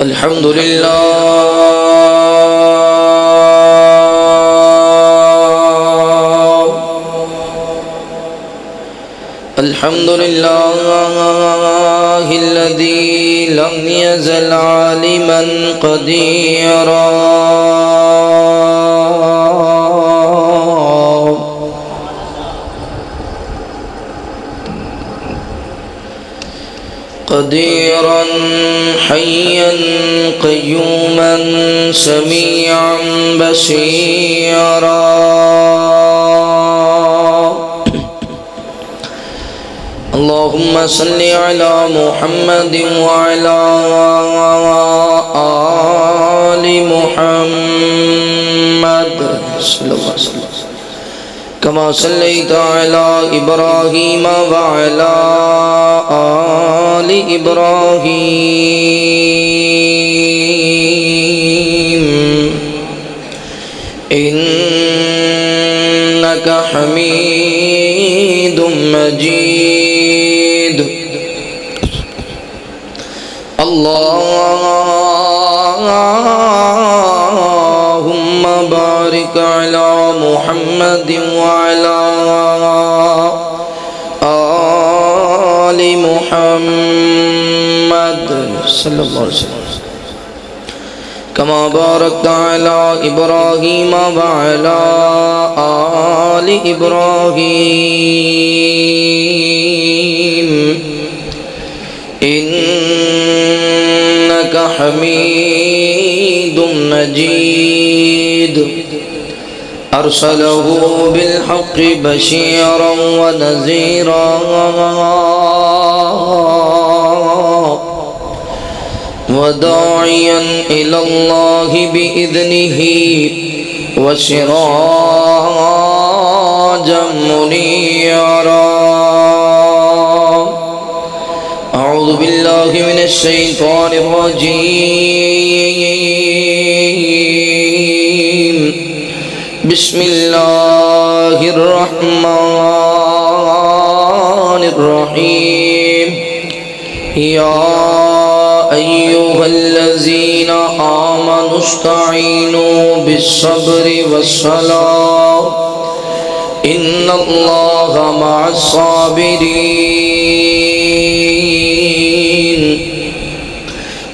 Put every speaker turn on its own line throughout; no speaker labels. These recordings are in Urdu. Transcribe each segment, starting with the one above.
الحمد لله الحمد لله الذي لم يزل عالما قديرا قديرا حيا قيوما سميعا بصيرا اللهم صل على محمد وعلى آل محمد صلى الله عليه وسلم كما صليت على إبراهيم وعلى آل إبراهيم إنك حميد مجيد اللهم بارك على محمد وعلى آل محمد صلى الله عليه وسلم كما باركت على إبراهيم وعلى آل إبراهيم إنك حميد مجيد أرسله بالحق بشيرا ونذيرا وداعيا إلى الله بإذنه وسراجا منيرا أعوذ بالله من الشيطان الرجيم بسم الله الرحمن الرحيم يا أيها الذين آمنوا استعينوا بالصبر والصلاة إن الله مع الصابرين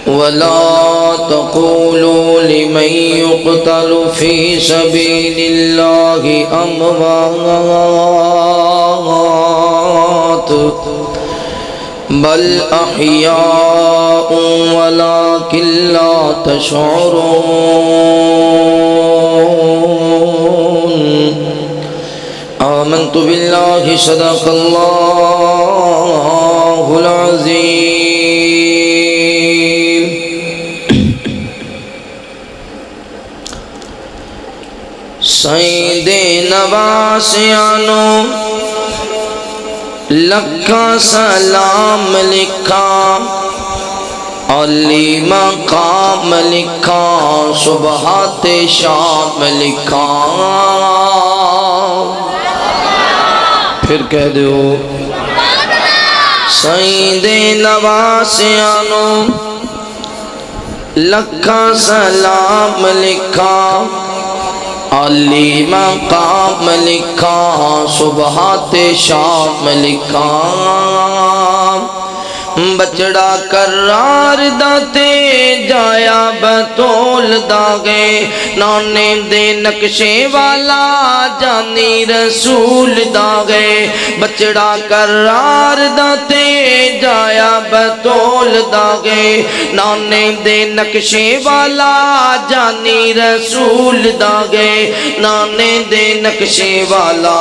ولا تقولوا لمن يقتل في سبيل الله أموات بل أحياء ولكن لا تشعرون آمنت بالله صدق الله العظيم سید نواسیانو لکھا سلام لکھا علی مقام لکھا صبحات شام لکھا پھر کہہ دو سید نواسیانو لکھا سلام لکھا علی مقام لکھا صبحات شام لکھا بچڑا کرار داتے جایا بطول داگے نانے دے نقشے والا جانی رسول داگے بچڑا کرار داتے جایا بطول داگے نانے دے نقشے والا جانی رسول داگے نانے دے نقشے والا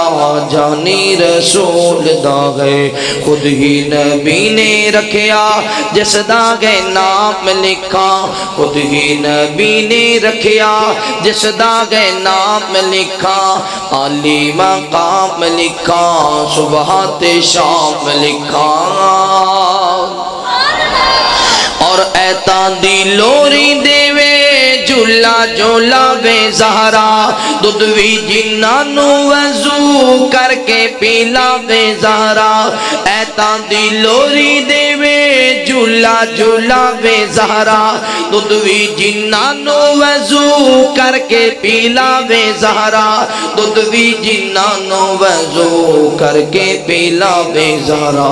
جانی رسول داگے خود ہی نبی نے رکھیا جس داغے نام لکھا خود ہی نبی نے رکھیا جس داغے نام لکھا علی مقام لکھا صبحات شام لکھا اور ایتان دی لوری دے وے جھولا جھولا وے زہرا دودوی جنانو وضو کر کے پیلا وے زہرا ایتان دی لوری دے وے جھولا جھولا وے زہرا دودوی جنانو وضو کر کے پیلا وے زہرا دودوی جنانو وضو کر کے پیلا وے زہرا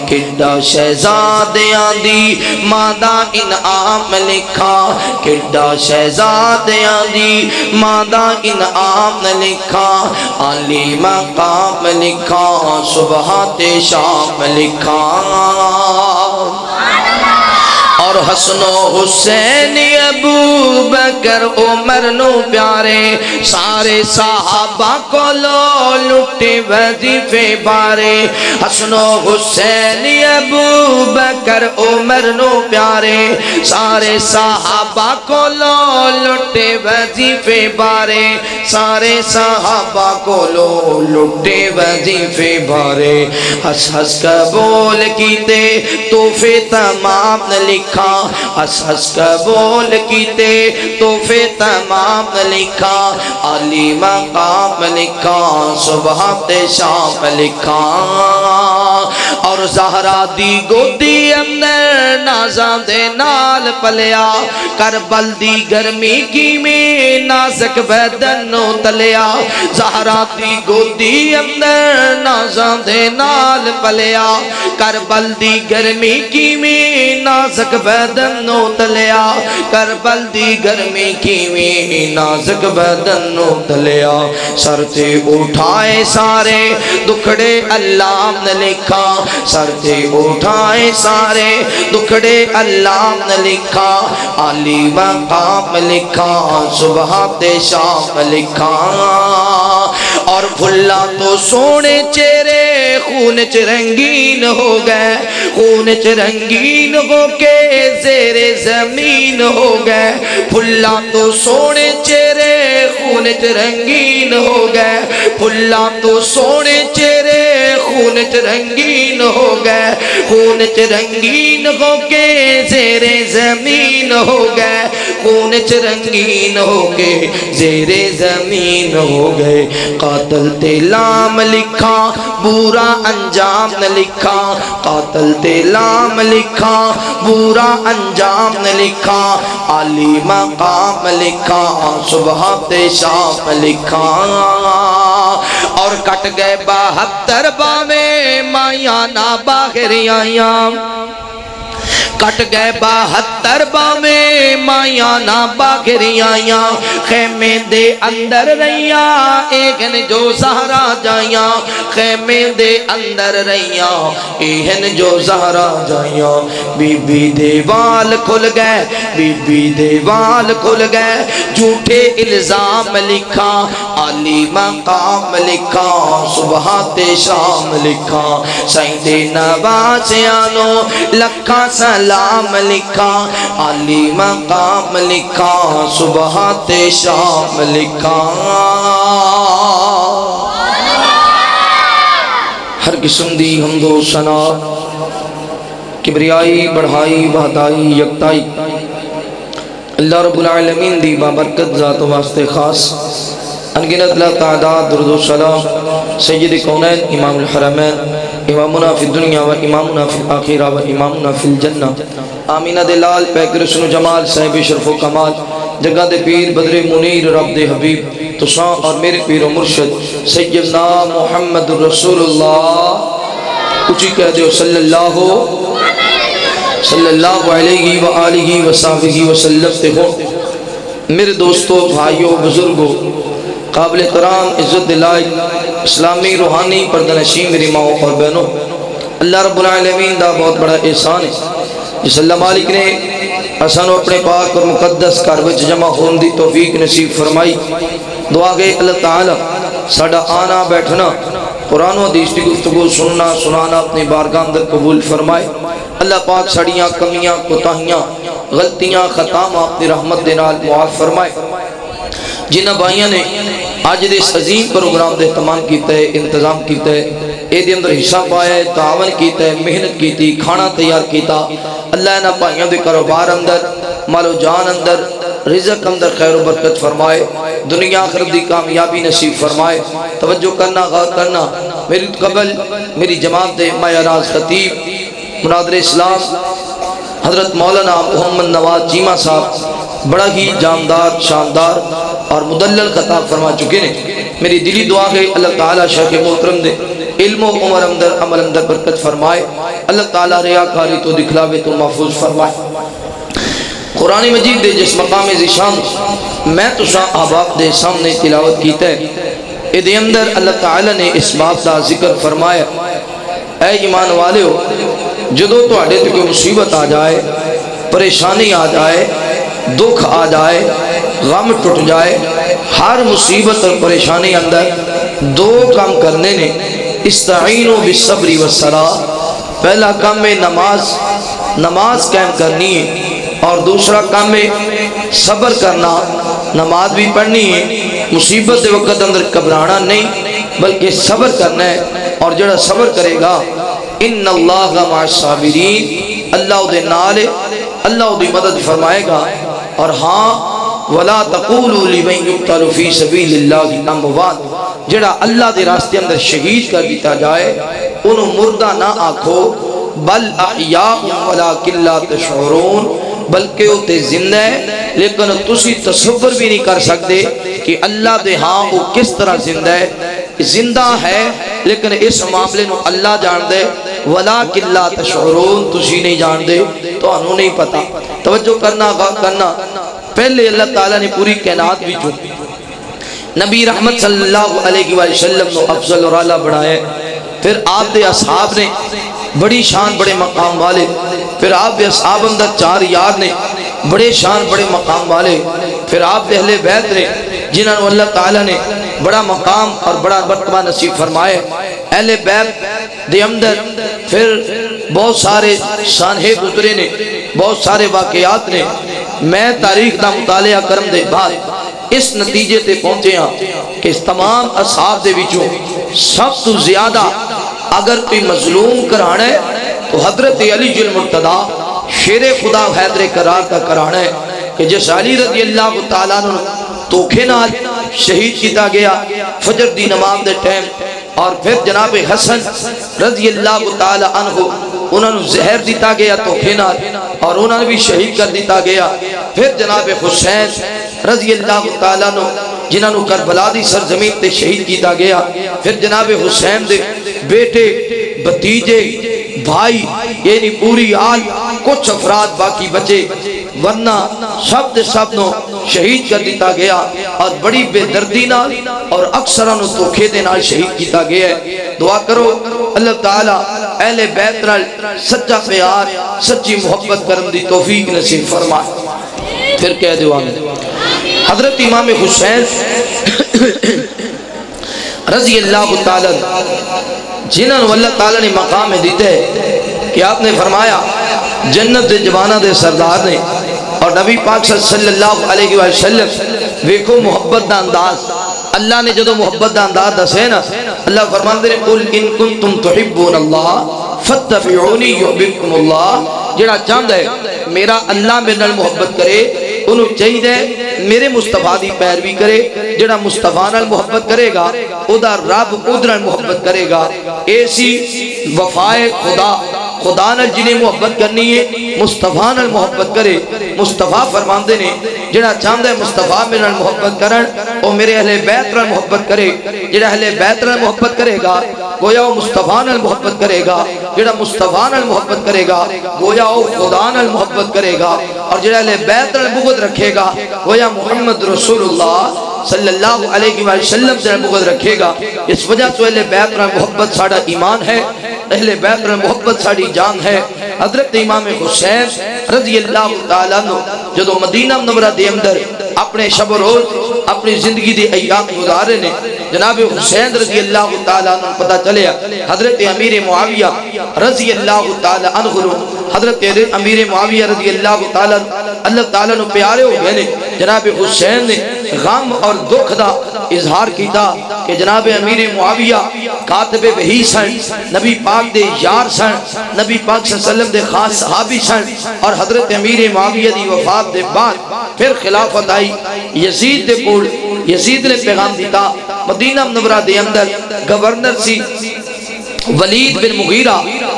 کڈا شہزادیاں دی ماں دا انعام لکھا کڈا شہزادیاں دی ماں دا انعام لکھا علی مقام لکھا صبح تے شام لکھا اور حسن و حسین ابو بکر عمر نو پیارے سارے صحابہ کو لو لٹے وظیفے بارے حسن و حسین ابو بکر عمر نو پیارے سارے صحابہ کو لو لٹے وظیفے بارے سارے صحابہ کو لو لٹے وظیفے بارے ہس ہس کا بول کیتے تحفے تمام نہ لکھا ہس ہس کا بول کیتے تحفے تمام لکھا علی مقام لکھا صبح تے شام لکھا اور زہرا دی گودی اندر نازاں دے نال پلیا کربل دی گرمی کی میں نازک بدن نو تلیا زہرا دی گودی اندر نازاں دے نال پلیا کربل دی گرمی کی میں نازک بدن نو تلیا کربل دی گرمی کی میں نازک بدن نو تلیا سر تے اٹھائے سارے دکھڑے اللہ نے لکھا سر تے اٹھائے سارے دکھڑے اللہ نے لکھا علی مقام لکھا صبح تے شام لکھا اور پھلا تو سونے چہرے خون چ رنگین ہو گئے خون چ رنگین ہو کے زیر زمین ہو گئے پھلا تو سونے چہرے خون چ رنگین ہو گئے پھلا تو سونے چہرے خون چ رنگین ہو گئے خون چ رنگین ہو کے زیر زمین ہو گئے خون چ رنگین ہو کے زیر زمین ہو گئے قاتل تے لام لکھا برا انجام نہ لکھا قاتل تے لام لکھا برا انجام نہ لکھا علی مقام لکھا صبح تے شام لکھا اور کٹ گئے 72 باویں مائیاں نہ باہر آیاں کٹ گئے 72 باویں مائیاں نہ باہر آیاں خیمے دے اندر رہیاں ایہن جو زہرا جائیاں خیمے دے اندر رہیاں ایہن جو زہرا جائیاں بی بی دیوال کھل گئے بی بی دیوال کھل گئے جھوٹے الزام لکھا علی مقام لکھا صبح تے شام لکھا سیدے نوازیانو لکھا سلام لکھا علی مقام لکھا صبح تے شام لکھا ہر قسم دی حمد و ثنا کبریائی بڑھائی وحدائی یکتائی اللہ رب العالمین دی بابرکت ذات واسطے خاص انگنت لا تعداد درود و سلام سید کونین امام الحرمین امامنا فی الدنیا و امامنا فی الآخرہ و امامنا فی الجنہ آمینہ دلال پیک رسن و جمال صاحب شرف و کمال جگہ دے پیر بدر منیر رب دے حبیب تسان اور میرے پیر و مرشد سیدنا محمد رسول اللہ اچھی کہہ دے صلی اللہ علیہ وآلہ وصحبہ وسلم تے ہوں میرے دوستو بھائیو بزرگو قابل کرام عزت دلائل اسلامی روحانی پردنشی میری ماں اور بہنوں اللہ رب العالمین دا بہت بڑا احسان ہے جس اللہ مالک نے اسانو اپنے پاک اور مقدس کاروچ جمع ہون دی توفیق نصیب فرمائی دعا گئے اللہ تعالی ساڑا آنا بیٹھنا قرآن و حدیث کی گفتگو سننا سنانا اپنی بارگاہ اندر قبول فرمائے اللہ پاک ساڑیاں کمیاں کوتاہیاں غلطیاں خطاں اپنی رحمت دینال معاف فرمائے جنہ بھائیاں نے آج دے اس عظیم پروگرام دے اہتمام کیتا ہے انتظام کیتا ہے اے دے اندر حصہ پایا ہے تعاون کیتا ہے محنت کیتی کھانا تیار کیتا اللہ نہ بھائیاں دے کاروبار اندر مال و جان اندر رزق اندر خیر و برکت فرمائے دنیا آخرت دی کامیابی نصیب فرمائے توجہ کرنا غور کرنا میری قبل میری جماعت دے مایا راز خطیب منادر اسلام حضرت مولانا محمد نواز چیمہ صاحب بڑا ہی جاندار شاندار اور مدلل خطاب فرما چکے ہیں. میری دلی دعا ہے اللہ تعالیٰ شیخ محترم دے علم و عمر اندر عمل اندر برکت فرمائے. اللہ تعالیٰ ریاکاری تو دکھلاوے تو محفوظ فرمائے. قرآن مجید دے جس مقام ذیشان میں تو شاہ احباب دے سامنے تلاوت کیتا ہے ادھے اندر اللہ تعالیٰ نے اس بات دا ذکر فرمایا اے ایمان والے ہو جدو تو آڑے تو کوئی مصیبت آ جائے پریشانی آ جائے دکھ آ جائے غم ٹوٹ جائے ہر مصیبت اور پریشانی اندر دو کام کرنے نے استعینوا بالصبر والصلاۃ. پہلا کام میں نماز قائم کرنی ہے اور دوسرا کام میں صبر کرنا. نماز بھی پڑھنی ہے مصیبت دے وقت اندر گھبرانا نہیں بلکہ صبر کرنا ہے اور جڑا صبر کرے گا ان اللہ مع الصابرین اللہ دے نال اللہ دی مدد فرمائے گا. اور ہاں ولا تقولوا لمن يقتل في سبيل الله اموات جڑا اللہ دے راستے اندر شہید کر دیتا جائے انہوں مردہ نہ آکھو بل احیاء ولکن لا تشعرون بلکہ وہ تے زندہ ہے لیکن تسی تصور بھی نہیں کر سکتے کہ اللہ دے ہاں وہ کس طرح زندہ ہے. زندہ ہے لیکن اس معاملے نو اللہ جان دے ولکن لا تشعرون تسی نہیں جان دے تو انہوں نہیں پتا. توجہ کرنا غور کرنا پہلے اللہ تعالیٰ نے پوری کائنات بھی جو نبی رحمت صلی اللہ علیہ وسلم نو افضل اور اعلیٰ بڑھائے. پھر آپ دے اصحاب نے بڑی شان بڑے مقام والے. پھر آپ دے اصحاب اندر 4 یار نے بڑے شان بڑے مقام والے. پھر آپ دے اہل بیت نے جنہوں اللہ تعالیٰ نے بڑا مقام اور بڑا مرتبہ نصیب فرمائے. اہل بیت دے اندر پھر بہت سارے سانحے گزرے نے بہت سارے واقعات نے. میں تاریخ دا مطالعہ کرم دے بعد اس نتیجے تے پہنچے ہاں کہ اس تمام اصحاب دے وچوں سب تو زیادہ اگر کوئی مظلوم کرانا ہے تو حضرت علی المرتضیٰ شیر خدا حیدر کرار کا کرانا ہے کہ جس علی رضی اللہ تعالیٰ عنہ توکھے نال شہید کیتا گیا فجر دی نماز دے ٹائم. اور پھر جناب حسن رضی اللہ تعالیٰ عنہ انہوں نے زہر دیتا گیا توکھے نال اور انہوں نے بھی شہید کر دیتا گیا. پھر جناب حسین رضی اللہ تعالیٰ عنہ جنہوں نے کربلا دی سرزمین تے شہید کیتا گیا. پھر جناب حسین دے بیٹے بھتیجے بھائی یعنی پوری آل کچھ افراد باقی بچے ورنہ سب دے سب نو شہید کر دیتا گیا اور بڑی بے دردی نال اور اکثرانو دھوکے دے نال شہید کیتا گیا ہے. دعا کرو اللہ تعالیٰ اہل بیت نال سچا پیار سچی محبت کرم دی توفیق نصیب فرمائے. پھر کہہ دعا میں حضرت امام حسین رضی اللہ تعالیٰ جنہوں اللہ تعالیٰ نے مقام دیتے ہیں کہ آپ نے فرمایا جنت دے جوانہ دے سردار نے اور نبی پاک صلی اللہ علیہ وسلم ویکھو محبت دا انداز اللہ نے جدو محبت دا انداز دسے نا اللہ فرماندے نے قل ان کنتم تحبون اللہ فتبعونی یحببکم اللہ. جڑا چاہتا ہے میرا اللہ میرے نال محبت کرے انہوں چاہیے میرے مصطفیٰ دی پیروی کرے. جڑا مصطفیٰ نال محبت کرے گا او دا رب ادھر محبت کرے گا. ایسی وفائے خدا نال جنہیں محبت کرنی ہے مصطفیٰ نال محبت کرے. مصطفیٰ فرماندے نے جڑا چاہتا ہے مصطفیٰ میرے نال محبت کرن او میرے اہل بیت نال محبت کرے. جڑا اہل بیت نال محبت کرے گا گویا وہ مصطفیٰ نال محبت کرے گا. جڑا مصطفیٰ نال محبت کرے گا گویا وہ خدا نال محبت کرے گا. اور جڑا اہل بیت نال بغض رکھے گا گویا محمد رسول اللہ صلی اللہ علیہ وسلم سے بغض رکھے گا. اس وجہ سے اہل بیت نال محبت ساڑا ایمان ہے اہل بیت نال محبت ساڑی جان ہے. حضرت امام حسین رضی اللہ تعالیٰ عنہ جدو مدینہ منورہ دے اندر اپنے شب و روز اپنی زندگی دے ایام گزارے نے جناب حسین رضی اللہ تعالیٰ عنہ پتہ چلیا حضرت امیر معاویہ رضی اللہ تعالیٰ عنہ حضرت امیر معاویہ رضی اللہ تعالیٰ عنہ پیارے ہو گئے نے. جناب حسین نے غم اور دکھ دا اظہار کیتا کہ جناب امیر معاویہ کاتب وحی سن نبی پاک دے یار سن نبی پاک صلی اللہ علیہ وسلم دے خاص صحابی سن. اور حضرت امیر معاویہ دی وفات دے بعد پھر خلافت آئی یزید دے کول. یزید نے پیغام دیتا مدینہ منورہ دے اندر گورنر سی ولید بن مغیرہ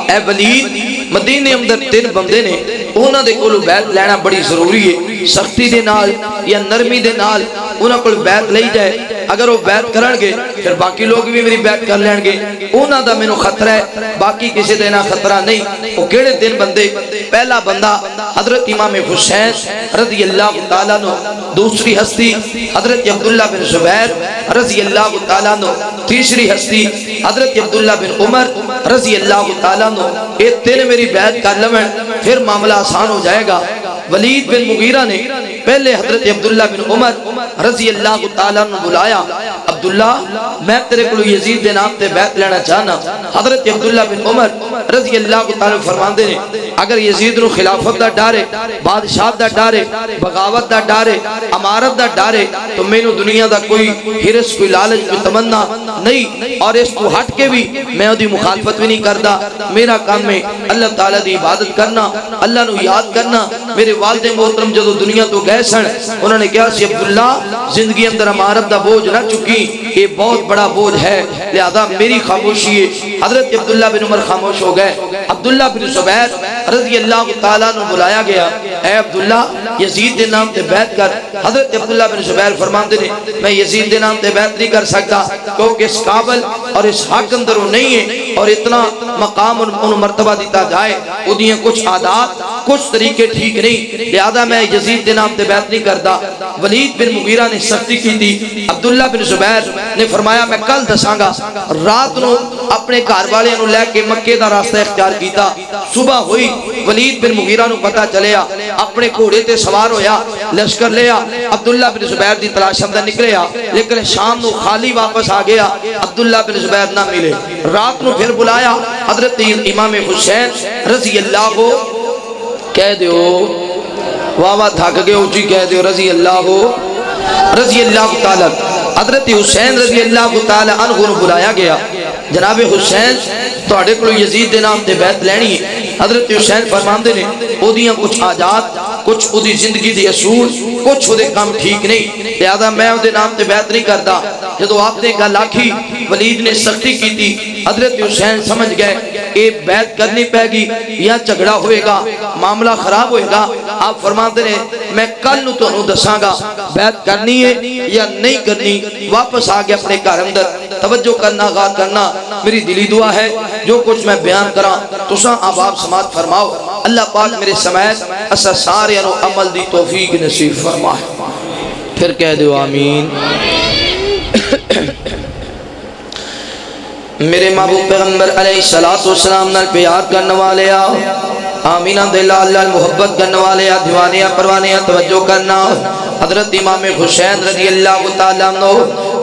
اے ولید مدینہ اندر 3 بندے نے انہاں دے کولوں بیعت لینا بڑی ضروری ہے. سختی دے نال یا نرمی دے نال انہاں کول بیعت لئی جائے. اگر وہ بیعت کرن گے پھر باقی لوگ بھی میری بیعت کر لین گے. انہاں دا مینوں خطرہ ہے, باقی کسی دے نہ خطرہ نہیں. وہ کیڑے دن بندے؟ پہلا بندہ حضرت امام حسین رضی اللہ تعالیٰ عنہ, دوسری ہستی حضرت عبداللہ بن زبیر رضی اللہ تعالیٰ عنہ, تیسری ہستی حضرت عبداللہ بن عمر رضی اللہ تعالیٰ عنہ. یہ تین میری بیعت کر لویں پھر معاملہ آسان ہو جائے گا. ولید بن مغیرہ نے پہلے حضرت عبداللہ بن عمر رضی اللہ تعالیٰ عنہ بلایا. عبداللہ میں تیرے کو یزید دے نام تے بیعت لینا چاہنا. حضرت عبداللہ بن عمر رضی اللہ تعالیٰ فرماندے نے اگر یزید نو خلافت دا ڈارے, بادشاہ دا ڈارے, بغاوت دا ڈارے, امارت دا ڈارے تو میں نو دنیا دا کوئی حرص, کوئی لالچ, کوئی تمنا نہیں, اور اس کو ہٹ کے بھی میں دی مخالفت بھی نہیں کردا. میرا کام ہے اللہ تعالیٰ دی عبادت کرنا, اللہ نو یاد کرنا. میرے والد محترم جدو دنیا تو گئے سن انہوں نے کہا سی عبداللہ زندگی اندر امارت دا بوجھ نہ چکی, یہ بہت بڑا بوجھ ہے, لہذا میری خاموشی ہے. حضرت عبداللہ بن عمر خاموش ہو گئے. عبداللہ بن زبیر رضی اللہ تعالیٰ عنہ بلایا گیا. اے عبداللہ یزید دے نام تے بیعت کر. حضرت عبداللہ بن زبیر فرماندے نے میں یزید دے نام تے بیعت نہیں کر سکتا کیونکہ اس قابل اور اس حق اندر وہ نہیں ہے, اور اتنا مقام ان مرتبہ دیتا جائے ادھیاں کچھ عادات کچھ طریقے ٹھیک نہیں, لہذا میں یزید دے نام تے بیعت نہیں کرتا. ولید بن مغیرہ نے سختی کی تھی. عبداللہ بن زبیر نے فرمایا میں کل دساں گا. رات نو اپنے گھر والے نو لے کے مکے دا راستہ اختیار کیتا. صبح ہوئی ولید بن مغیرہ نو پتہ چلیا, اپنے گھوڑے تے سوار ہویا, لشکر لیا, عبداللہ بن زبیر دی تلاش اندر نکلیا, لیکن شام نو خالی واپس آ گیا. عبداللہ بن زبیر نہ ملے. رات نو پھر بلایا حضرت امام حسین رضی اللہ کو, کہہ دیو واہ واہ تھک گئے اونچی کہہ دیو رضی اللہ تعالیٰ. حضرت حسین رضی اللہ تعالیٰ عنہ کو بلایا گیا. جناب حسین تواڈے کولوں یزید دے نام تے بیعت لینی ہے. حضرت حسین فرماندے نے اودیاں کچھ عادات, کچھ اودی زندگی دی اصول, کچھ اودے کام ٹھیک نہیں, لہذا میں اودے نام تے بیعت نہیں کردا. جدو آپ نے گل آکھی ولید نے سختی کی تھی, حضرت حسین سمجھ گئے کہ بیعت کرنی پے گی یا جھگڑا ہوئے گا, معاملہ خراب ہوئے گا. آپ فرماندے نے میں کل نو تو دساں گا بیعت کرنی ہے یا نہیں کرنی. واپس آگے اپنے گھر اندر. توجہ کرنا, غور کرنا, میری دلی دعا ہے جو کچھ میں بیان کراں تساں آپ سماعت فرماؤ. اللہ پاک میرے سمیت اسا سارے انو عمل دی توفیق نصیب فرمائے. پھر کہہ دو آمین. میرے محبوب پیغمبر علیہ السلام نال پیار کرنے والے آؤ, آمینہ دل اللہ محبت کرنے والے آؤ, دیوانیہ پروانیہ توجہ کرنا. حضرت امام حسین رضی اللہ تعالیٰ عنہ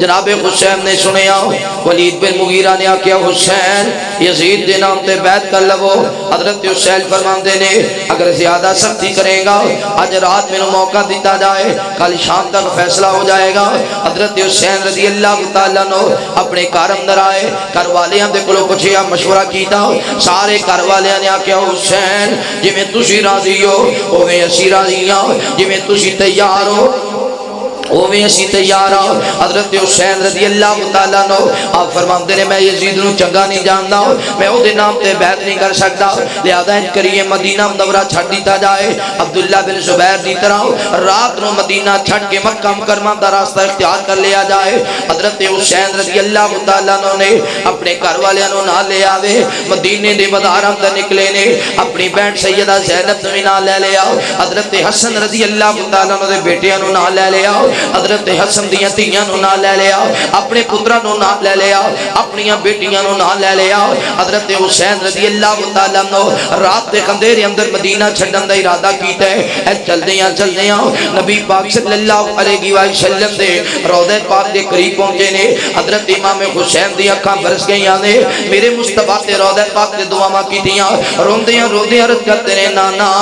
جناب حسین نے سنیا. ولید بن مغیرہ نے آکیا حسین یزید دے نام تے بیعت کر لو. حضرت حسین فرماندے نے اگر زیادہ سختی کریں گا آج رات میں موقع دیتا جائے, کل شام تک فیصلہ ہو جائے گا. حضرت حسین رضی اللہ تعالیٰ عنہ اپنے گھر اندر آئے. گھر والیاں دے کولوں پوچھیا, مشورہ کیتا. سارے گھر والیاں نے آکیا حسین جی میں تسی راضی ہو اوویں اسی راضی ہاں, جی میں تسی تیار ہو اوویں اسی تیار ہاں. حضرت حسین رضی اللہ تعالیٰ عنہ آپ فرماندے نے میں یزید نو چنگا نہیں جاندا, میں او دے نام تے بیعت نہیں کر سکتا, لہذا ان کریے مدینہ منورہ چھڈ دیتا جائے. عبداللہ بن زبیر دی طرح رات نو مدینہ چھڈ کے مکہ مکرمہ دا راستہ اختیار کر لیا جائے. حضرت حسین رضی اللہ تعالیٰ عنہ نے اپنے گھر والوں نو نال لے آوے. مدینے دے بازاراں تے نکلے نے, اپنی بہن سیدہ زینب نو نال لے لیا. حضرت حسن رضی اللہ تعالیٰ عنہ دے بیٹیاں نو نال لے لیا. حضرت حسن دیاں تیاں نو نال لے لیا, اپنے پتراں نو نال لے لیا, اپنی بیٹیاں نو نال لے لیا. حضرت حسین رضی اللہ تعالیٰ عنہ رات دے اندھیرے اندر مدینہ چھڈن دا ارادہ کیتا ہے. اے چلدیاں نبی پاک صلی اللہ علیہ وسلم دے روضہ پاک دے قریب پہنچے نے. حضرت امام حسین دی اکھاں برس گئیاں نے. میرے مصطفیٰ تے روضہ پاک دے دعاواں کیتیاں, روندیاں عرض کرتے نے نانا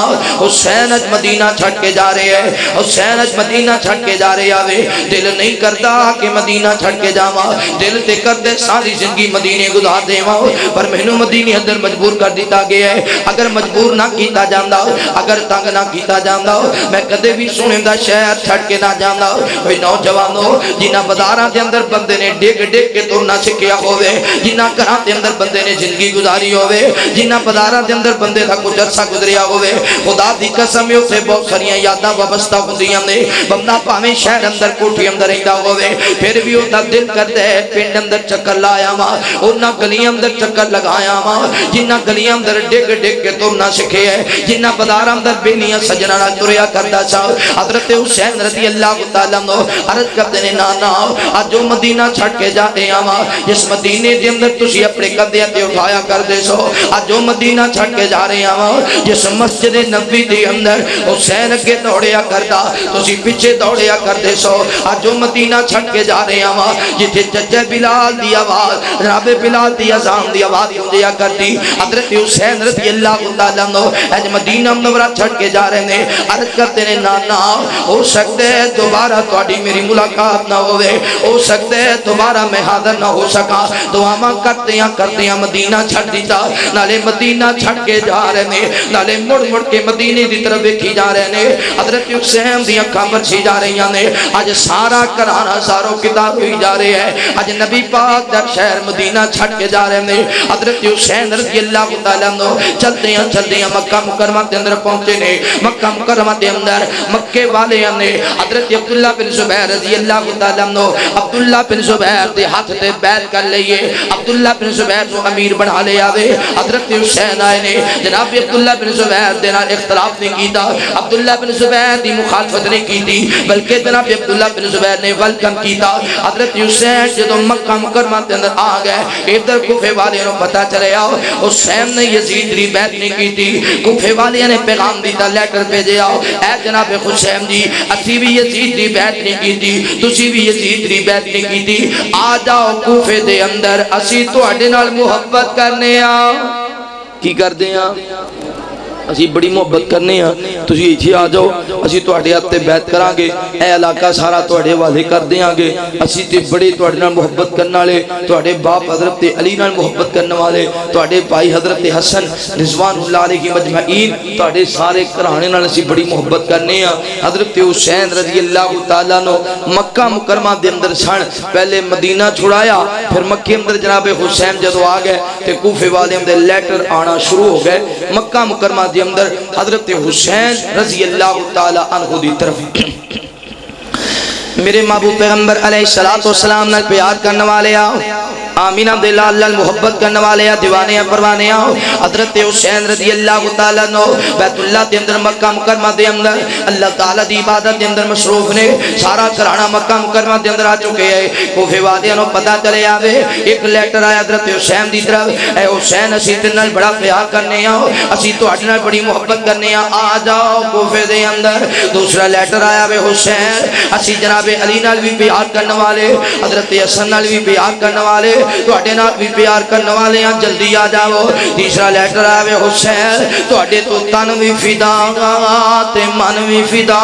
حسین اج مدینہ چھڈ کے جا رہے ہیں, حسین اج مدینہ چھڈ کے جا رہے رہے آوے دل نہیں کرتا کہ مدینہ چھڑ کے جاواں دل تے کردے ساری زندگی مدینے گزار دیواں پر مینوں مدینے اندر مجبور کر دیتا گیا ہے اگر مجبور نہ کیتا جاندا اگر تنگ نہ کیتا جاندا میں کدے بھی سونے دا شہر چھڑ کے نہ جاندا کوئی نوجوانوں جنہاں بازاراں دے اندر بندے نے ڈگ ڈگ کے ترنا سکھیا ہوے جنہاں گھراں دے اندر بندے نے زندگی گزاری ہوے جنہاں بازاراں دے اندر بندے دا کچھ عرصہ گزریا ہوے خدا دی قسم ہے اسے بہت ساریاں یاداں وابستہ ہوندیاں نے بندہ پاویں شہر اندر کوٹھی اندر رہندا ہوے پھر بھی وہ دل کردا ہے پنڈ اندر چکر لایا وا انہاں گلیاں اندر چکر لگایا وا جنہاں گلیاں اندر ڈگ ڈگ کے ترنا سکھے ہے جنہاں بازاراں اندر بینیاں سجنا نال تریا کردا سا حضرت حسین رضی اللہ تعالی عنہ عرض کردے نے نانا اج جو مدینہ چھڑ کے جا رہے آواں جس مدینے دے اندر تسی اپنے کندھے تے اٹھایا کردے سو اج جو مدینہ چھڑ کے جا رہے آواں جس مسجد نبوی دے اندر حسین اگے دوڑیا کردا تسی پیچھے دوڑیا کردے سو اج جو مدینہ چھڑ کے جا رہے آواں جتھے چچا بلال دی آواز جناب بلال دی اذان دی آواز گونجیا کرتی حضرت حسین رضی اللہ تعالی عنہ اج مدینہ منورہ چھڑ کے جا رہے نے عرض کرتے نے نانا ہو سکتے ہے دوبارہ تہاڈی میری ملاقات نہ ہوئے ہو سکتے ہے دوبارہ میں حاضر نہ ہو سکا دعاواں کرتیاں مدینہ چھڑ دیتا نالے مدینہ چھڑ کے جا رہے نے نالے مڑ مڑ کے مدینے دی طرف ویکھی جا رہے نے حضرت حسین دی اکھاں برچھی جا رہی نے اج سارا گھرانہ سارو کتاب ہوئی جا رہے ہیں اج نبی پاک دا شہر مدینہ چھڑ کے جا رہے نے حضرت حسین رضی اللہ تعالی عنہ چلتے ہیں مکہ مکرمہ دے اندر پہنچے نے مکہ مکرمہ دے اندر مکے والے نے حضرت عبداللہ بن زبیر رضی اللہ تعالی عنہ عبداللہ بن زبیر دے ہاتھ تے بیعت کر لئیے عبداللہ بن زبیر کو امیر بنا لے آوے حضرت حسین آئے نے جناب عبداللہ بن زبیر دے نال اختلاف نہیں کیتا عبداللہ بن زبیر دی مخالفت نہیں کیتی بلکہ جناب عبداللہ بن زبیر نے ویلکم کیتا حضرت حسین جدوں مکہ مکرمہ دے اندر آ گئے ادھر کوفے والے نوں پتہ چلے آؤ حسین نے یزید دی بیعت نہیں کیتی کوفے والے نے پیغام دیتا لیٹر بھیجے آؤ اے جناب حسین جی اسی بھی یزید دی بیعت نہیں کیتی تسی بھی یزید دی بیعت نہیں کیتی آ جاؤ کوفے دے اندر اسی تواڈے نال محبت کرنے آ کی کر دے آ اسی بڑی محبت کرنے ہیں تسی ایتھے آ جاؤ اسی تواڈے ہاتھ تے بیعت کراں گے اے علاقہ سارا تواڈے والے کر دیاں گے اسی تے بڑے تواڈے نال محبت کرن والے تواڈے باپ حضرت علی نال محبت کرن والے تواڈے بھائی حضرت حسن رضوان اللہ علیہ مجمعین تواڈے سارے گھرانے نال اسی بڑی محبت کرنے ہیں حضرت حسین رضی اللہ تعالی عنہ مکہ مکرمہ دے اندر سن پہلے مدینہ چھڑایا پھر مکے اندر جناب حسین جدوں آ گئے تے کوفے والے اندر لیٹر آنا شروع ہو گئے مکہ مکرمہ دے اندر حضرت حسین رضی اللہ تعالی عنہ دی طرف میرے محبوب پیغمبر علیہ السلام نے پیار کرنے والے آؤ آمین عبداللہ محبت کرنے والے دیوانے پروانے آؤ حضرت حسین رضی اللہ تعالیٰ عنہ بیت اللہ دے اندر مکہ مکرمہ دے اندر اللہ تعالیٰ دی عبادت دے اندر مصروف نے سارا گھرانہ مکہ مکرمہ دے اندر آ چکے ہیں کوفے والے نوں پتہ چلے آوے ایک لیٹر آیا حضرت حسین دی طرف اے حسین اسی تے نال بڑا پیار کرنے آؤ اسی تواڈے نال بڑی محبت کرنے آ جاؤ کوفے دے اندر دوسرا لیٹر آیا وے حسین اسی جناب علی نال بھی پیار کرنے والے حضرت حسن نال بھی پیار کرنے والے تواڈے نال بھی پیار کرنے والے ہیں جلدی آ جاؤ تیسرا لیٹر آوے حسین تواڈے تو تن بھی فدا تے من بھی فدا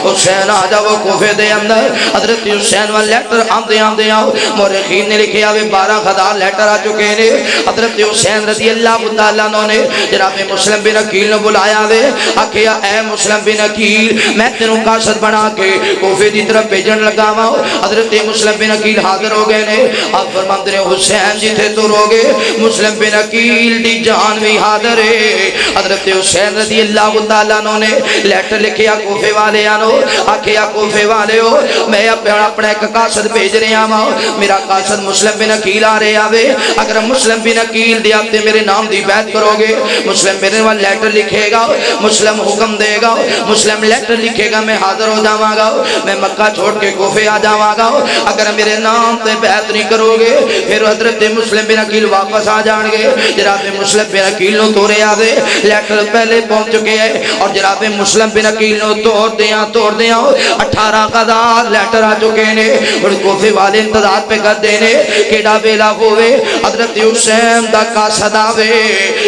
حسین آ جاؤ کوفے دے اندر حضرت حسین والا لیٹر آندے آؤ مورخین نے لکھے آوے 12,000 لیٹر آ چکے نے حضرت حسین رضی اللہ تعالیٰ عنہ نے جناب مسلم بن عقیل نے بلایا وے آکھیا اے مسلم بن عقیل میں تینوں قاصد بنا کے کوفے دی طرف بھیجن لگا وا حضرت مسلم بن عقیل حاضر ہو گئے نے آپ فرماتے ہیں حسین جتھے تو روگے مسلم بن عقیل دی جان بھی حاضر ہے حضرت حسین رضی اللہ تعالیٰ عنہ نے لیٹر لکھیا کوفے والے آنو آکھیا کوفے والے ہو میں اپنا ایک قاصد بھیج رہے ہاں میرا قاصد مسلم بن عقیل آ رہے آوے اگر مسلم بن عقیل دی آپ میرے نام دی بیعت کرو گے مسلم میرے وال لیٹر لکھے گا مسلم حکم دے گا مسلم لیٹر لکھے گا میں حاضر ہو جاواں گا میں مکہ چھوڑ کے کوفے آ جاواں گا اگر میرے نام تے بیعت نہیں کرو گے پھر حضرت مسلم بن عقیل واپس آ جان گے. جناب مسلم بن عقیل نو تورے آدے لیٹر پہلے پہنچ چکے ہیں اور جناب مسلم بن عقیل نو توڑ دیاں 18,000 لیٹر آ چکے نے. اور کوفے والے انتظار پہ کر دینے کیڑا ویلا ہوئے حضرت حسین دا قاصد آوے,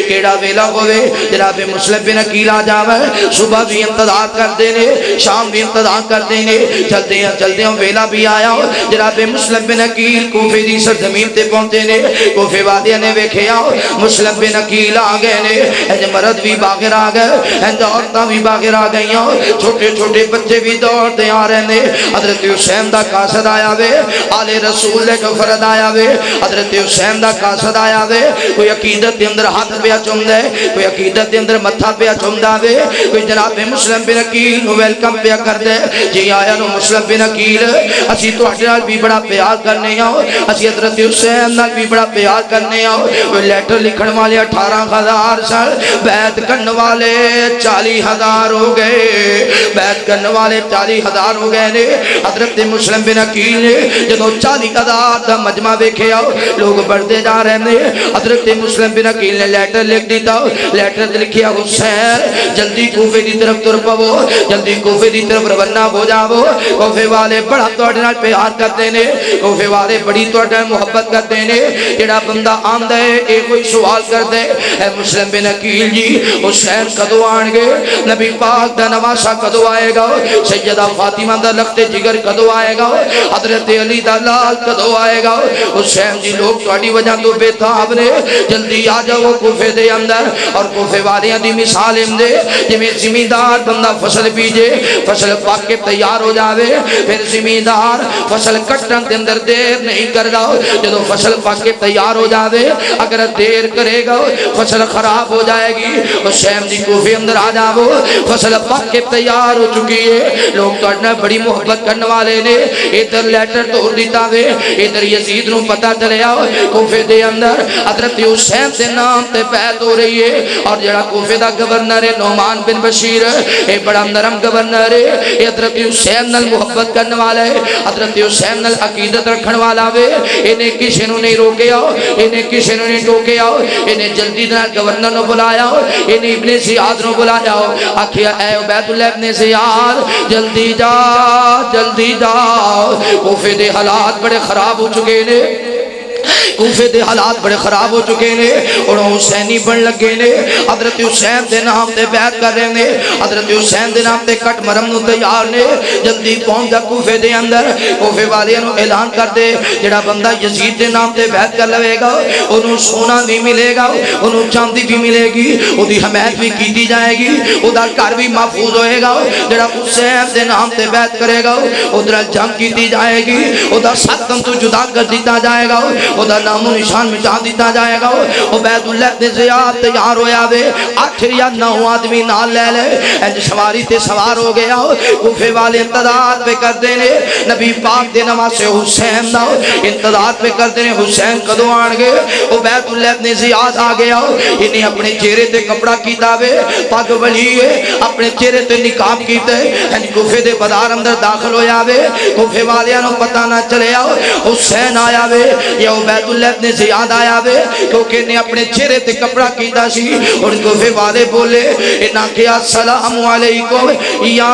کیڑا ویلا ہوئے جناب مسلم بن عقیل آ جاوے. صبح بھی انتظار کر دینے, شام بھی انتظار کر دینے, چلتے ہیں ویلا بھی آیا. جناب مسلم بن عقیل کوفے دی سرزمین تے پہنچے نے. کوفے والے نے ویکھیا مسلم بن عقیل آ گئے نے. انج مرد بھی باغر آ گئے, انج عورتاں بھی باغر آ گئیاں, چھوٹے چھوٹے بچے بھی دوڑتے آ رہے نے. حضرت حسین دا قاصد آیا وے, آل رسول کا فرد آیا وے, حضرت حسین دا قاصد آیا وے. کوئی عقیدت دے اندر ہاتھ پیا چومدا ہے, کوئی عقیدت دے اندر متھا پیا چومدا وے, کوئی جناب مسلم بن عقیل نو ویلکم پیا کردا ہے. جی آیا نو مسلم بن عقیل اسی تواڈے نال بھی بڑا پیار کرنے ہاں, اسی حضرت حسین نال بھی بڑا پیار کرنے ہاں. وہ لیٹر لکھن والے 18,000 سن, بیعت کرنے والے 40,000 ہو گئے, بیعت کرنے والے 40,000 ہو گئے نے. حضرت مسلم بن عقیل نے جدوں 40,000 دا مجمع ویکھیا لوگ بڑھتے جا رہے ہیں. حضرت مسلم بن عقیل نے لیٹر لکھ دیتا, لیٹر لکھیا حسین جلدی کوفے دی طرف تر پو, جلدی کوفے دی طرف روانہ ہو جاؤ. کوفے والے بڑا تواڈے نال پیار کرتے نے, کوفے والے بڑی تواڈے نال محبت کرتے نے. جڑا بندہ آندا ہے اے کوئی سوال کردا ہے, اے مسلم بن عقیل جی حسین کدوں آن گے, نبی پاک دا نواسا کدوں آئے گا, سیدہ فاطمہ دا لخت جگر کدوں آئے گا, حضرت علی دا لال کدوں آئے گا. حسین جی لوگ تواڈی وجہ تو بے تاب نے, جلدی آ جاؤ کوفے دے اندر. اور کوفے والیاں دی مثال اندے جویں زمیندار بندہ فصل بیجے, فصل پاک کے تیار ہو جاوے, پھر زمیندار فصل کٹن دے اندر دیر نہیں کردا. جدوں فصل پاک کے تیار ہو جاوے اگر دیر کرے گا فصل خراب ہو جائے گی. حسین جی کوفے اندر آ جاؤ, فصل پاک کے تیار ہو چکی ہے, لوگ تواڈے بڑی محبت کرنے والے نے. ادھر لیٹر توڑ دیتا وے, ادھر یزید نو پتہ چلیا کوفے دے اندر حضرت حسین دے نام تے بیعت ہو رہی ہے. اور جڑا کوفے دا گورنر ہے نعمان بن بشیر, اے بڑا نرم گورنر ہے, اے حضرت حسین نال محبت کرنے والا ہے, حضرت حسین نال عقیدت رکھن والا وے. انہیں کسی نو نہیں روکیا, انہیں کسی نو نہیں ٹوکیا, انہیں جلدی نال گورنر نو بلایا, انہیں ابن زیاد نو بلایا, آکھیا اے عبید اللہ ابن زیاد جلدی جا جلدی جا, کوفے دے حالات بڑے خراب ہو چکے نے, کوفے دے حالات بڑے خراب ہو چکے نے. اور حسینی بن لگے نے, حضرت حسین دے نام تے بیعت کر رہے نے, حضرت حسین دے نام تے کٹ مرم نو تیار نے. جلدی پہنچ جا کوفے دے اندر, کوفے والے نو اعلان کر دے جڑا بندہ یزید دے نام تے بیعت کر لوے گا انہوں سونا بھی ملے گا, انہوں چاندی بھی ملے گی, اودی حمایت بھی کیتی جائے گی, اودہ گھر بھی محفوظ ہوئے گا. جڑا حسین دے نام تے بیعت کرے گا ادھر جنگ کیتی جائے گی, ادھر ستم تو جدا کر دیتا جائے گا, ادھر نام و نشان مٹا دیتا جائے گا. عبید اللہ ابن زیاد تیار ہویا وے, 8 یا 9 آدمی نال لے لے, انج سواری تے سوار ہو گیا. کوفے والے انتظار پہ کر دینے نبی پاک دے نواسے حسین دا, انتظار پہ کر دینے حسین کدوں آن گے. عبید اللہ ابن زیاد آ گیا, انہیں اپنے چہرے تے کپڑا کیتا وے, پاک ولی ہے, اپنے چہرے تے نقاب کیتے, انج کوفے دے بازار اندر داخل ہویا وے. کوفے والیاں نو پتہ نہ چلیا حسین آیا وے یا عبید اللہ ابن زیاد آیا وے, کیونکہ انہیں اپنے چہرے تے کپڑا کیتا سی. اور کوفے والے بولے انہاں کیا السلام علیکم یا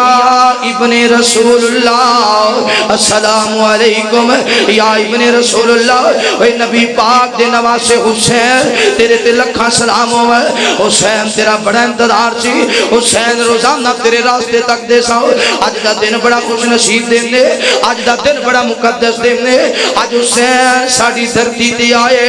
ابن رسول اللہ, السلام علیکم یا ابن رسول اللہ. اے نبی پاک دے نواسے حسین تیرے تے لکھاں سلام ہوئے, حسین تیرا بڑا انتظار سی, حسین روزانہ تیرے راستے تک دے ساؤ. آج دا دن بڑا خوش نصیب دن دے, آج دا دن بڑا مقدس دن دے, آج حسین ساڑی دھرتی تے آئے.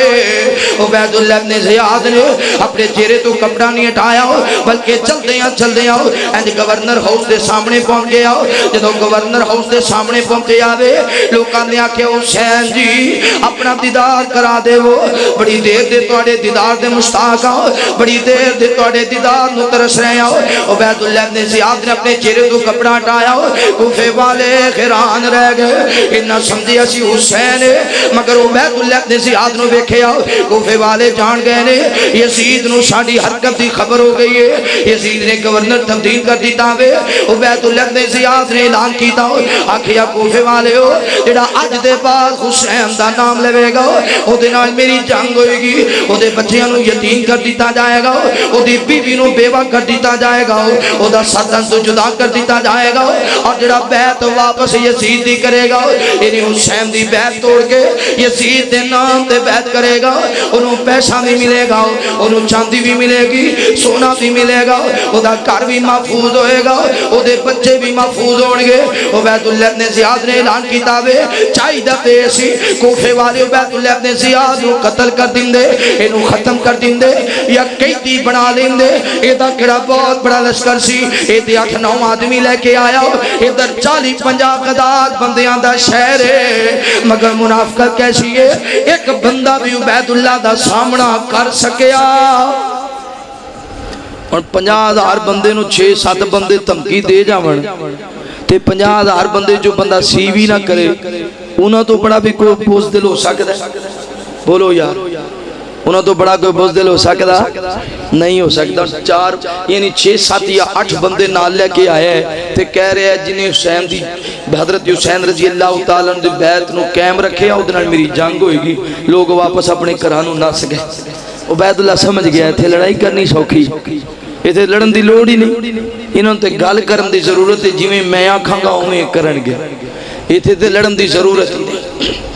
عبید اللہ ابن زیاد نے اپنے چہرے تو کپڑا نہیں ہٹایا بلکہ چل دیا اینج گورنر ہاؤس دے سامنے پہنچ گیا. جدو گورنر ہاؤس دے سامنے پہنچے آوے لوکاں نے آکھیا حسین جی اپنا دیدار کرا دے, وہ بڑی دیر دے تواڈے دیدار دے مشتاق ہاں, بڑی دیر دے تواڈے دیدار نو ترس رہے ہاں. عبید اللہ ابن زیاد نے اپنے چہرے تو کپڑا ہٹایا, کوفے والے حیران رہ گئے, انہاں سمجھے اسی حسین ہے, مگر عبید اللہ ابن زیاد نو ویکھیا کوفے والے جان گئے نے یزید نو ساڈی حرکت دی خبر ہو گئی ہے یزید نے گورنر تبدیل کر دیتا وے عبید اللہ ابن زیاد نے اعلان کیتا آکھیا کوفے والے ہو جڑا اج دے بعد حسین دا نام لے گا او دے نال میری جنگ ہوئے گی او دے بچیاں نو یتیم کر دیتا جائے گا او دی بیوی نو بیوہ کر دیتا جائے گا او دا ساتن تو جدا کر دیتا جائے گا اور جڑا بیعت واپس یزید دی کرے گا یعنی حسین دی بیعت توڑ کے یزید دے نام تے بیعت کرے گا انہوں پیسہ بھی ملے گا انہوں چاندی بھی ملے گی سونا بھی ملے گا او دا گھر بھی محفوظ ہوئے گا او دے بچے بھی محفوظ ہون گے عبید اللہ ابن زیاد نے اعلان کیتابے چاہی دا پیسی کوفے والے عبید اللہ ابن زیاد نو قتل کر دیں دے انہوں ختم کر دیں دے یا قیدی بنا لیں دے ایدہ کڑا بہت بڑا لشکر سی ایدہ 8-9 آدمی لے کے آیا ادھر 40-50 قداد بندیاں دا شہر ہے مگر منافقت کیسی ہے ایک بندہ بھی عبید اللہ دا سامنا کر سکیا اور 50,000 بندے نو 6-7 بندے تمکی دے جاون تے 50,000 بندے جو بندہ سی بھی نہ کرے انہاں تو بڑا بھی کوئی بزدل ہو سکتا ہے بولو یار انہاں تو بڑا کوئی بزدل ہو سکتا نہیں ہو سکتا 4 یعنی 6-7 یا 8 بندے نال لے کے آئے تے کہہ رہے ہیں جنہیں حسین دی حضرت حسین رضی اللہ تعالیٰ نے بیعت نو قائم رکھے او دنال میری جنگ ہوئے گی لوگ واپس اپنے گھرانوں نس گئے عبید اللہ سمجھ گیا تھے لڑائی کرنی سوکھی ایتھے لڑن دی لوڑ ہی نہیں انہوں تے گل کرن دی ضرورت ہے جویں میں آکھاں گا اوویں کرن گے ایتھے تے لڑن دی ضرورت نہیں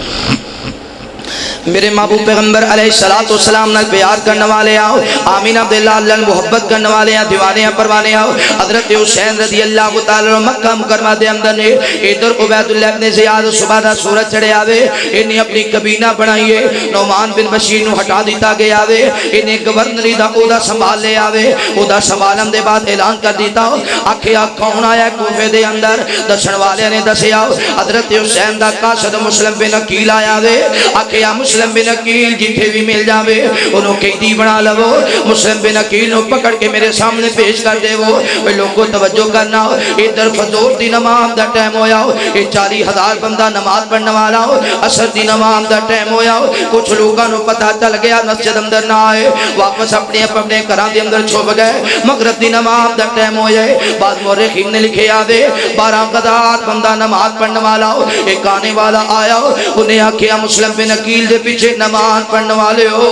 میرے محبوب پیغمبر علیہ السلام نے پیار کرنے والے آؤ آمین عبداللہ اللہ محبت کرنے والے آؤ دیوانے آؤ پروانے آؤ حضرت حسین رضی اللہ تعالیٰ مکہ مکرمہ دے اندر نے ادھر عبید اللہ ابن زیاد صبح دا سورج چڑھے آوے انہیں اپنی کبینہ بنائیے نعمان بن بشیر نو ہٹا دیتا گیا آوے انہیں گورنری دا عہدہ سنبھال لے آوے عہدہ سنبھالن دے بعد اعلان کر دیتا آکھیا کون آیا کوفے دے اندر دسن والے نے دسے آؤ حضرت حسین دا قاصد مسلم بن عقیل آیا آوے آکھیا مسلم بن عقیل جتھے بھی مل جاوے انہوں قیدی بنا لو مسلم بن عقیل نو پکڑ کے میرے سامنے پیش کر دے وہ لوگ کو توجہ کرنا ادھر فضور دی نماز دا ٹائم ہویا یہ 40,000 بندہ نماز پڑھنے والا عصر دی نماز دا ٹائم ہویا کچھ لوگوں نو پتہ چل گیا مسجد اندر نہ آئے واپس اپنے گھراں دے اندر چھپ گئے مغرب دی نماز دا ٹائم ہویا بعض مورخین نے لکھے آوے 12,000 بندہ نماز پڑھنے والا ایک آنے والا آیا انہیں آکھیا مسلم بن عقیل دے پیچھے نماز پڑھنے والے ہو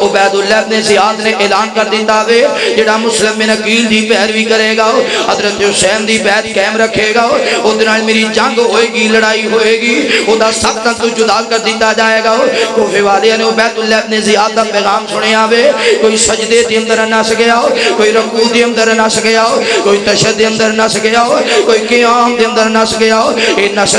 عبید اللہ ابن زیاد نے اعلان کر دیتا وے جڑا مسلم بن عقیل دی پیروی کرے گا حضرت حسین دی بیعت قائم رکھے گا ادھر میری جنگ ہوئے گی لڑائی ہوئے گی ادا سخت تو جدا کر دیتا جائے گا کوفے والے نے عبید اللہ ابن زیاد دا پیغام سنے آوے کوئی سجدے دی اندر نہ سکیا کوئی رکوع دی اندر نہ سکیا کوئی تشہد دی اندر نہ سکیا کوئی قیام دی اندر نہ سکیا یہ نس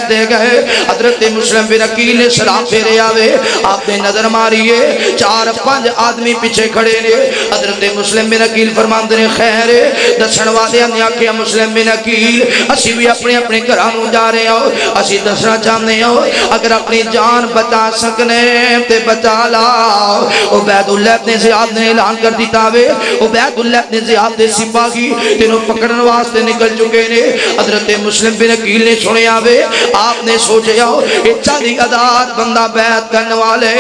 دے گئے حضرت مسلم بن عقیل نے سلام پھیرے آوے آپ نے نظر ماریے 4-5 آدمی پیچھے کھڑے نے حضرت مسلم بن عقیل فرماندے نے خیر دسن والے نے آکھیا مسلم بن عقیل اسی بھی اپنے اپنے گھرانوں جا رہے ہو اسی دسنا چاہتے ہو اگر اپنی جان بچا سکنے تے بچا لاؤ عبید اللہ ابن زیاد نے اعلان کر دیتا وے عبید اللہ ابن زیاد دے سپاہی تینوں پکڑن واسطے نکل چکے نے حضرت مسلم بن عقیل نے سنے آوے آپ نے سوچے ہو یہ 40,000 بندہ بیعت کرنے والے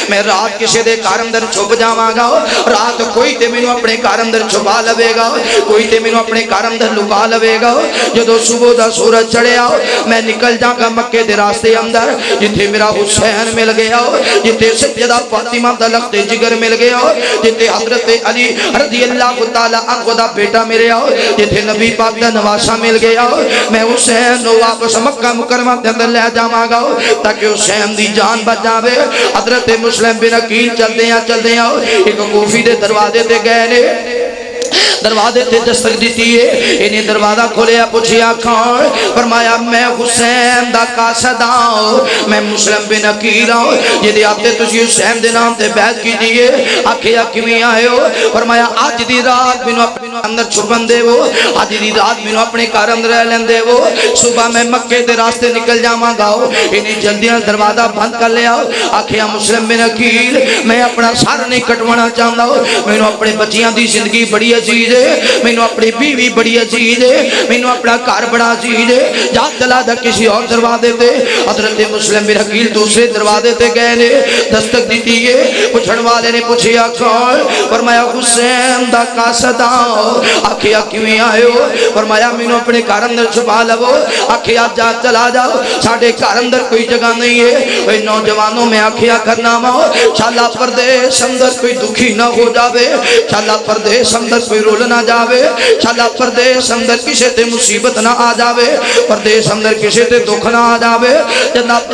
میں رات کسی دے کار اندر چھپ جاواں گا رات کوئی تے مینوں اپنے کار اندر چھپا لوے گا کوئی تے مینوں اپنے کار اندر لکا لوے گا جدو صبح دا سورج چڑھے آؤ میں نکل جاں گا مکے دے راستے اندر جتھے میرا حسین مل گیا جتھے سیدہ فاطمہ دا لخت جگر مل گیا جتھے حضرت علی رضی اللہ تعالیٰ عنہ دا بیٹا میرے آؤ جتھے نبی پاک دا نواسہ مل گیا میں حسین نو واپس مکہ مکرمہ دے اندر لے جاواں گا تاکہ حسین دی جان بچاوے حضرت مسلم بن عقیل چلتے ہیں ایک کوفی دے دروازے تے گئے نے دروازے تے دستک دیتی ہے انہیں دروازہ کھولیا پوچھیا کون فرمایا میں حسین دا قاصد ہوں میں مسلم بن عقیل ہوں جدی آتے تجھے حسین دے نام تے بیعت کی دیئے آکھیا کیویں آئے ہو فرمایا آج دی رات بنو اندر چھپن دے وہ آج دی رات میں اپنے کار اندر رہ لین دے وہ صبح میں مکے دے راستے نکل جاواں گا انہیں جلدیاں دروازہ بند کر لیا آکھیا مسلم بن عقیل میں اپنا سر نہیں کٹوانا چاہتا میں اپنے بچیاں دی زندگی بڑی عزیز ہے میں اپنی بیوی بڑی عزیز ہے میں اپنا گھر بڑا عزیز ہے جا چلا دا کسی اور دروازے تے حضرت مسلم بن عقیل دوسرے دروازے تے گئے نے دستک دیتی ہے پوچھن والے نے پوچھیا کون فرمایا حسین دا قاصد آکھیا کیویں آئے ہو فرمایا میں اپنے گھر اندر چھپا لو آکھیا جا چلا جاؤ ساڈے گھر اندر کوئی جگہ نہیں ہے اوے نوجوانوں میں آکھیا کرنا ماں شالا پردیس اندر کوئی دکھی نہ ہو جاوے شالا پردیس اندر کوئی رول نہ جاوے شالا پردیس اندر کسے تے مصیبت نہ آ جاوے پردیس اندر کسے تے دکھ نہ آ جاوے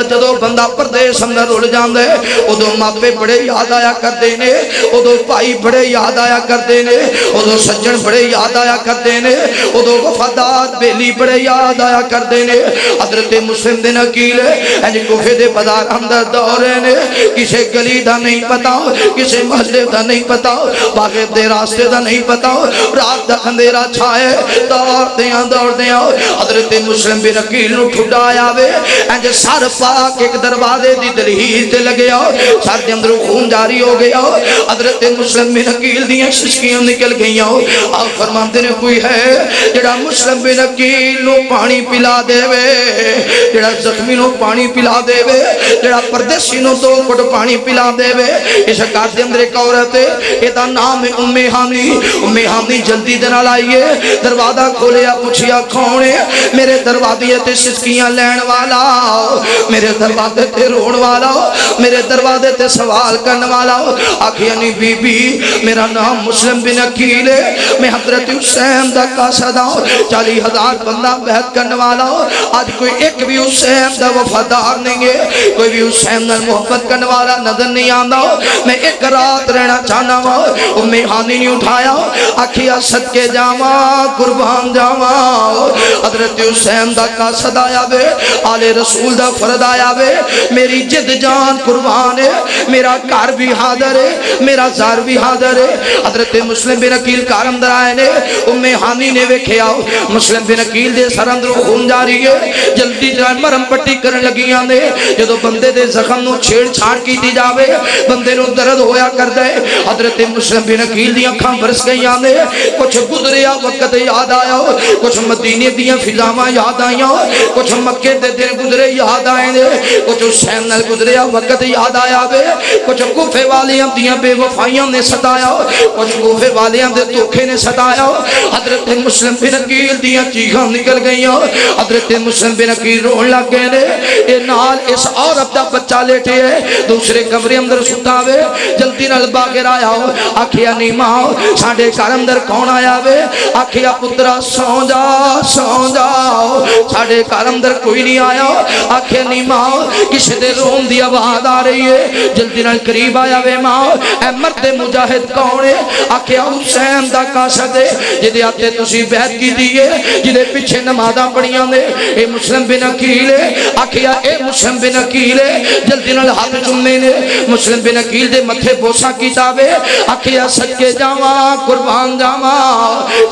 جدو بندہ پردیس اندر رول جاندے ادو ماپے بڑے یاد آیا کر دینے ادو بھائی بڑے یاد آیا کر دینے ادو سجن بڑے یاد آیا کر دینے ادو وفادار بیلی بڑے یاد آیا کر دینے حضرت مسلم بن عقیل انج کوفے دے بازار اندر دورے نے کسے گلی دا نہیں پتا کسے محلے دا نہیں پتا باغے دے راستے دا نہیں پتا رات دا اندھیرا چھائے دوڑ دیاں حضرت مسلم بن عقیل نو ٹھڈایا وے انج سر پاک ایک دروازے دی دلہیز تے لگیا سر دے اندر خون جاری ہو گیا حضرت مسلم بن عقیل دیاں ششکیاں نکل گئیاں آپ فرماتے نے کوئی ہے جڑا مسلم بن عقیل نو پانی پلا دے وے جڑا زخمی نو پانی پلا دے وے جڑا پردیسی نو دو گھٹ پانی پلا دے وے اس گھر دے اندر ایک عورت ہے ایدا نام ہے ام حانی جلدی دے نال آئیے دروازہ کھولیا پوچھیا کون ہے میرے دروازے تے ششکیاں لین والا میرے دروازے تے روڑ والا میرے دروازے تے سوال کرنے والا آکھیا نہیں بی بی میرا نام مسلم بن عقیل ہے میں حضرت حسین دا قاصد ہوں 40,000 بندہ بیعت کرنے والا ہوں آج کوئی ایک بھی حسین دا وفادار نہیں ہے کوئی بھی حسین دا محبت کرنے والا نظر نہیں آندا میں ایک رات رہنا چاہنا ہوں ام حانی نہیں اٹھایا آکھیا صدقے جاواں قربان جاواں حضرت حسین دا قاصد آیا وے آل رسول دا فرد آیا وے میری جد جان قربان ہے میرا گھر بھی حاضر ہے میرا زار بھی حاضر ہے حضرت مسلم بن عقیل کار اندر آئے نے ام حانی نے ویکھیا مسلم بن عقیل دے سر اندر خون جاری ہے جلدی جان مرم پٹی کرن لگیاں نے جدو بندے دے زخم نو چھیڑ چھاڑ کیتی جاوے بندے نو درد ہویا کر دے حضرت مسلم بن عقیل دی اکھاں برس گئیاں نے کچھ گزریا وقت یاد آیا کچھ مدینے دیاں فضاواں یاد آئیاں کچھ مکے دے دن گزرے یاد آئے نے کچھ حسین نال گزریا وقت یاد آیا وے کچھ کوفے والیاں دیاں بے وفائیاں نے ستایا کچھ کوفے والیاں دے دھوکے نے ستایا حضرت مسلم بن عقیل دیاں چیخاں نکل گئیاں حضرت مسلم بن عقیل رون لگ گئے نے اے نال اس عورت دا بچہ لیٹے ہے دوسرے کمرے اندر ستا وے جلدی نال باہر آیا آکھیا نہیں ماں ساڈے گھر اندر کون آیا وے آکھیا پترا سو جا ساڈے گھر اندر کوئی نہیں آیا آکھیا نہیں ماں کسی دے رون دی آواز آ رہی ہے جلدی نال قریب آیا وے ماں اے مرد مجاہد کون ہے آکھیا حسین دا قاصد ہے جدے آتے تسی بیعت کی دیئے جدے پیچھے نمازاں پڑھیاں نے اے مسلم بن عقیل ہے آکھیا اے مسلم بن عقیل ہے جلدی نال ہاتھ چومے نے مسلم بن عقیل دے متھے بوسا کیتا وے آکھیا صدقے جاواں قربان جاواں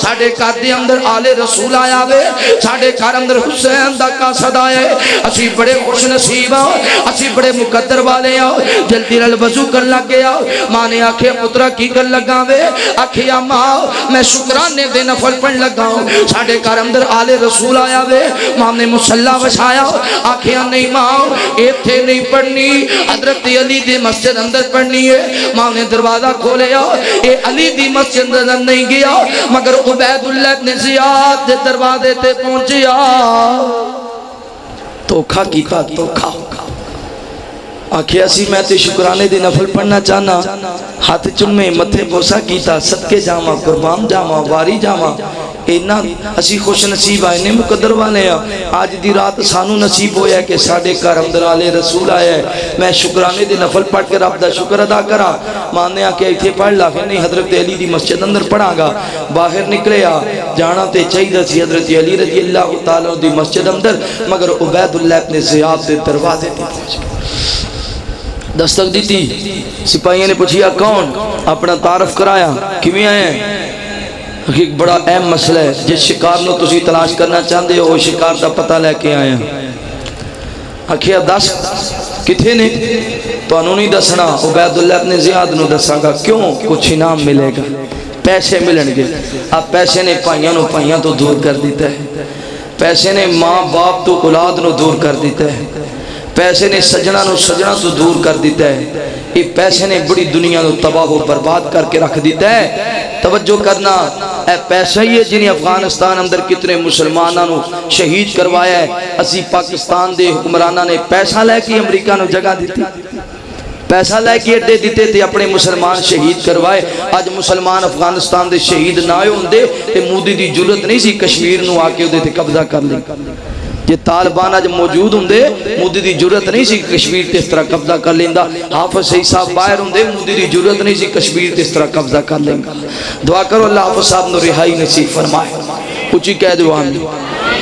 ساڈے گھر دے اندر آل رسول آیا وے ساڈے گھر اندر حسین دا قاصد آئے اسی بڑے خوش نصیب ہاں اسی بڑے مقدر والے ہاں جلدی نال وضو کر لگ گیا ماں نے آکھیا پترا کی کر لگا وے آکھیا ماں میں شکرانے دے نفل پڑھ لگا ہوں ساڈے گھر اندر آل رسول آیا وے ماں نے مصلی وچھایا آکھیا نہیں ماں ایتھے نہیں پڑھنی حضرت علی دی مسجد اندر پڑھنی ہے ماں نے دروازہ کھولیا اے علی دی مسجد اندر نہیں گیا مگر عبید اللہ نے زیاد دے دروازے تے پہنچیا توکھا کیتا توکھا آکھیا سی میں تے شکرانے دے نفل پڑھنا چاہنا ہاتھ چمے متھے بوسا کیتا صدقے جاواں قربان جاواں واری جاواں اینا اسی خوش نصیب آئے نے مقدر والے ہیں آج دی رات سانو نصیب ہویا ہے کہ ساڑھے کار اندر آلے رسول آیا ہے میں شکرانے دے نفل پڑھ کے رب دا شکر ادا کرا ماننے آکے ایتھے پڑھ لا پھر نہیں حضرت علی دی مسجد اندر پڑھا گا باہر نکلے آ جانا تے چاہیدہ سی حضرت علی رضی اللہ تعالیٰ دی مسجد اندر مگر عبید اللہ اپنے زیاد دے دروازے دی پہنچ دستک دی تھی سپاہیوں نے پوچھیا کون اپنا تعارف کرایا کیویں آئے ہیں ایک بڑا اہم مسئلہ ہے، جس شکار نو تسی تلاش کرنا چاہتے ہو وہ شکار دا پتہ لے کے آیا آکھیا دس کتھے نے؟ تو انہوں نہیں دسنا، عبید اللہ ابن زیاد نو دسا گا، کیوں؟ کچھ انعام ملے گا، پیسے ملن گے۔ اب پیسے نے پائیاں نو پائیاں تو دور کر دیتا ہے، پیسے نے ماں باپ تو اولاد نو دور کر دیتا ہے، پیسے نے سجنا نو سجنا تو دور کر دیتا ہے، یہ پیسے نے بڑی دنیا نو تباہ و برباد کر کے رکھ دیتا ہے۔ توجہ کرنا، اے پیسہ ہی ہے جنہیں افغانستان اندر کتنے مسلمانوں نو شہید کروایا ہے۔ اسی پاکستان دے حکمرانہ نے پیسہ لے کے امریکہ نو جگہ دیتی، پیسہ لے کے اڈے دیتے تھے اپنے مسلمان شہید کروائے۔ آج مسلمان افغانستان دے شہید نہ ہوندے تے مودی دی جرت نہیں سی کشمیر نو آکے دے تے قبضہ کر لیں۔ یہ طالبان آج موجود ہوندے مودی دی جرت نہیں سی کشمیر تے اس طرح قبضہ کر لیندہ۔ حافظ صحیح صاحب باہر ہوندے مودی دی جرت نہیں سی کشمیر تے اس طرح قبضہ کر لیندہ۔ دعا کرو اللہ حافظ صاحب نو رہائی نصیب فرمائے، کچھ کہہ دو آمین۔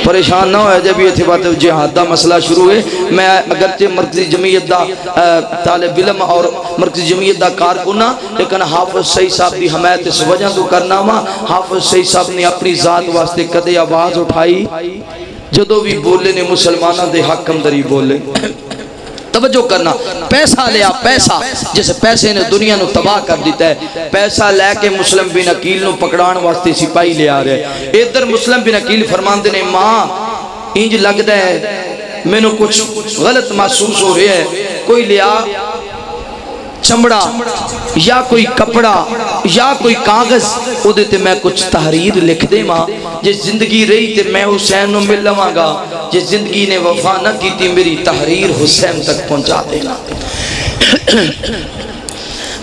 پریشان نہ ہوئے جب یہ تھی بات جہاد دا مسئلہ شروع ہوئے، میں اگرچہ مرکزی جمعیت دا طالب علم اور مرکزی جمعیت دا کارکنہ، لیکن حافظ صحیح صاحب دی حمایت اس وجہ تو کرنا ماں، حافظ صحیح صاحب نے اپنی ذات واسطے کدے آواز اٹھائی جدو بھی بولے نے مسلمانہ دے حق اندری بولے۔ توجہ کرنا، پیسہ لیا، پیسہ جیسے پیسے نے دنیا نو تباہ کر دیتا ہے۔ پیسہ لے کے مسلم بن عقیل نو پکڑان واسطے سپاہی لے آ رہے ہیں۔ ادھر مسلم بن عقیل فرماندے نے ماں انج لگتا ہے میں نو کچھ غلط محسوس ہو رہا ہے، کوئی لیا چمڑا یا کوئی کپڑا یا کوئی کاغذ او دیتے میں کچھ تحریر لکھ دے ماں، جس زندگی رہی تے میں حسین نو مل لواں گا، جس زندگی نے وفا نہ کی تھی میری تحریر حسین تک پہنچا دینا۔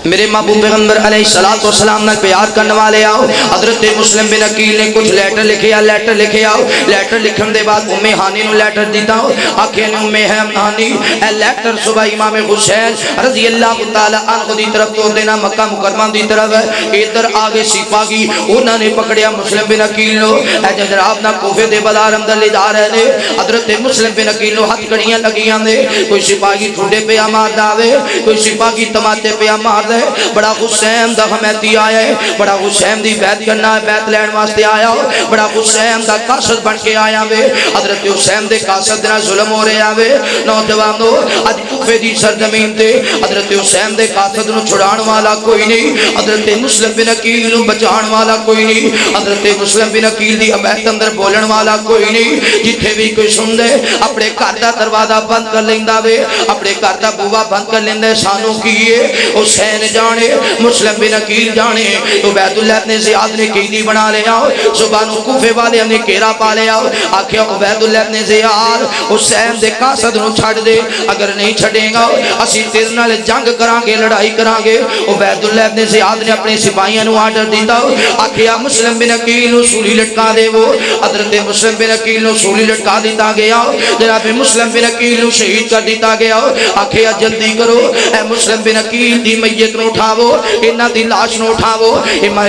میرے محبوب پیغمبر علیہ السلام نے پیار کرنے والے آؤ، حضرت مسلم بن عقیل نے کچھ لیٹر لکھے آؤ، لیٹر لکھن دے بعد ام ہانی نو لیٹر دیتا ہوں، آکھے نے ام ہانی اے لیٹر صبح امام حسین رضی اللہ تعالیٰ عنہ دی طرف تو دینا مکہ مکرمہ دی طرف ہے۔ ادھر آگے سپاہی انہوں نے پکڑیا مسلم بن عقیل نو، اے جناب نہ کوفے دے بازار اندر لے جا رہے نے، حضرت مسلم بن عقیل نو ہتھ کڑیاں لگیاں دے، کوئی سپاہی ٹھوڈے پہ مار داوے، کوئی سپاہی تماچے پہ مار دے۔ بڑا حسین دا حمیتی آیا ہے، بڑا حسین دی بیعت کرنا ہے، بیعت لین واسطے آیا ہو، بڑا حسین دا قاصد بن کے آیا وے۔ حضرت حسین دے قاصد دینا ظلم ہو رہے آوے، نوجوانوں اج کوفے دی سرزمین تے حضرت حسین دے قاصد نو چھڑان والا کوئی نہیں، حضرت مسلم بن عقیل نو بچان والا کوئی نہیں، حضرت مسلم بن عقیل دی حمایت اندر بولن والا کوئی نہیں۔ جتھے بھی کوئی سن دے اپنے گھر دا دروازہ بند کر لیندا وے، اپنے گھر دا بوہا بند کر لیندا، سانو کیے حسین جانے مسلم بن عقیل جانے، عبید اللہ ابن زیاد نے قیدی بنا لے آؤ، زبانو کوفے والے نے کیرا پا لے آؤ، آکھیا عبید اللہ ابن زیاد حسین دے قاصد نو چھڑ دے، اگر نہیں چھڑیں گا اسی تیرے نال جنگ کران گے، لڑائی کران گے۔ عبید اللہ ابن زیاد نے اپنے سپاہیاں نو آرڈر دیتا، آکھیا مسلم بن عقیل نو سولی لٹکا دے وہ، حضرت مسلم بن عقیل نو سولی لٹکا دیتا گیا، جناب مسلم بن عقیل نو شہید کر دیتا گیا، آکھیا جلدی کرو اے مسلم بن عقیل دی میت نو اٹھاو، انہاں دی لاش نو اٹھاو،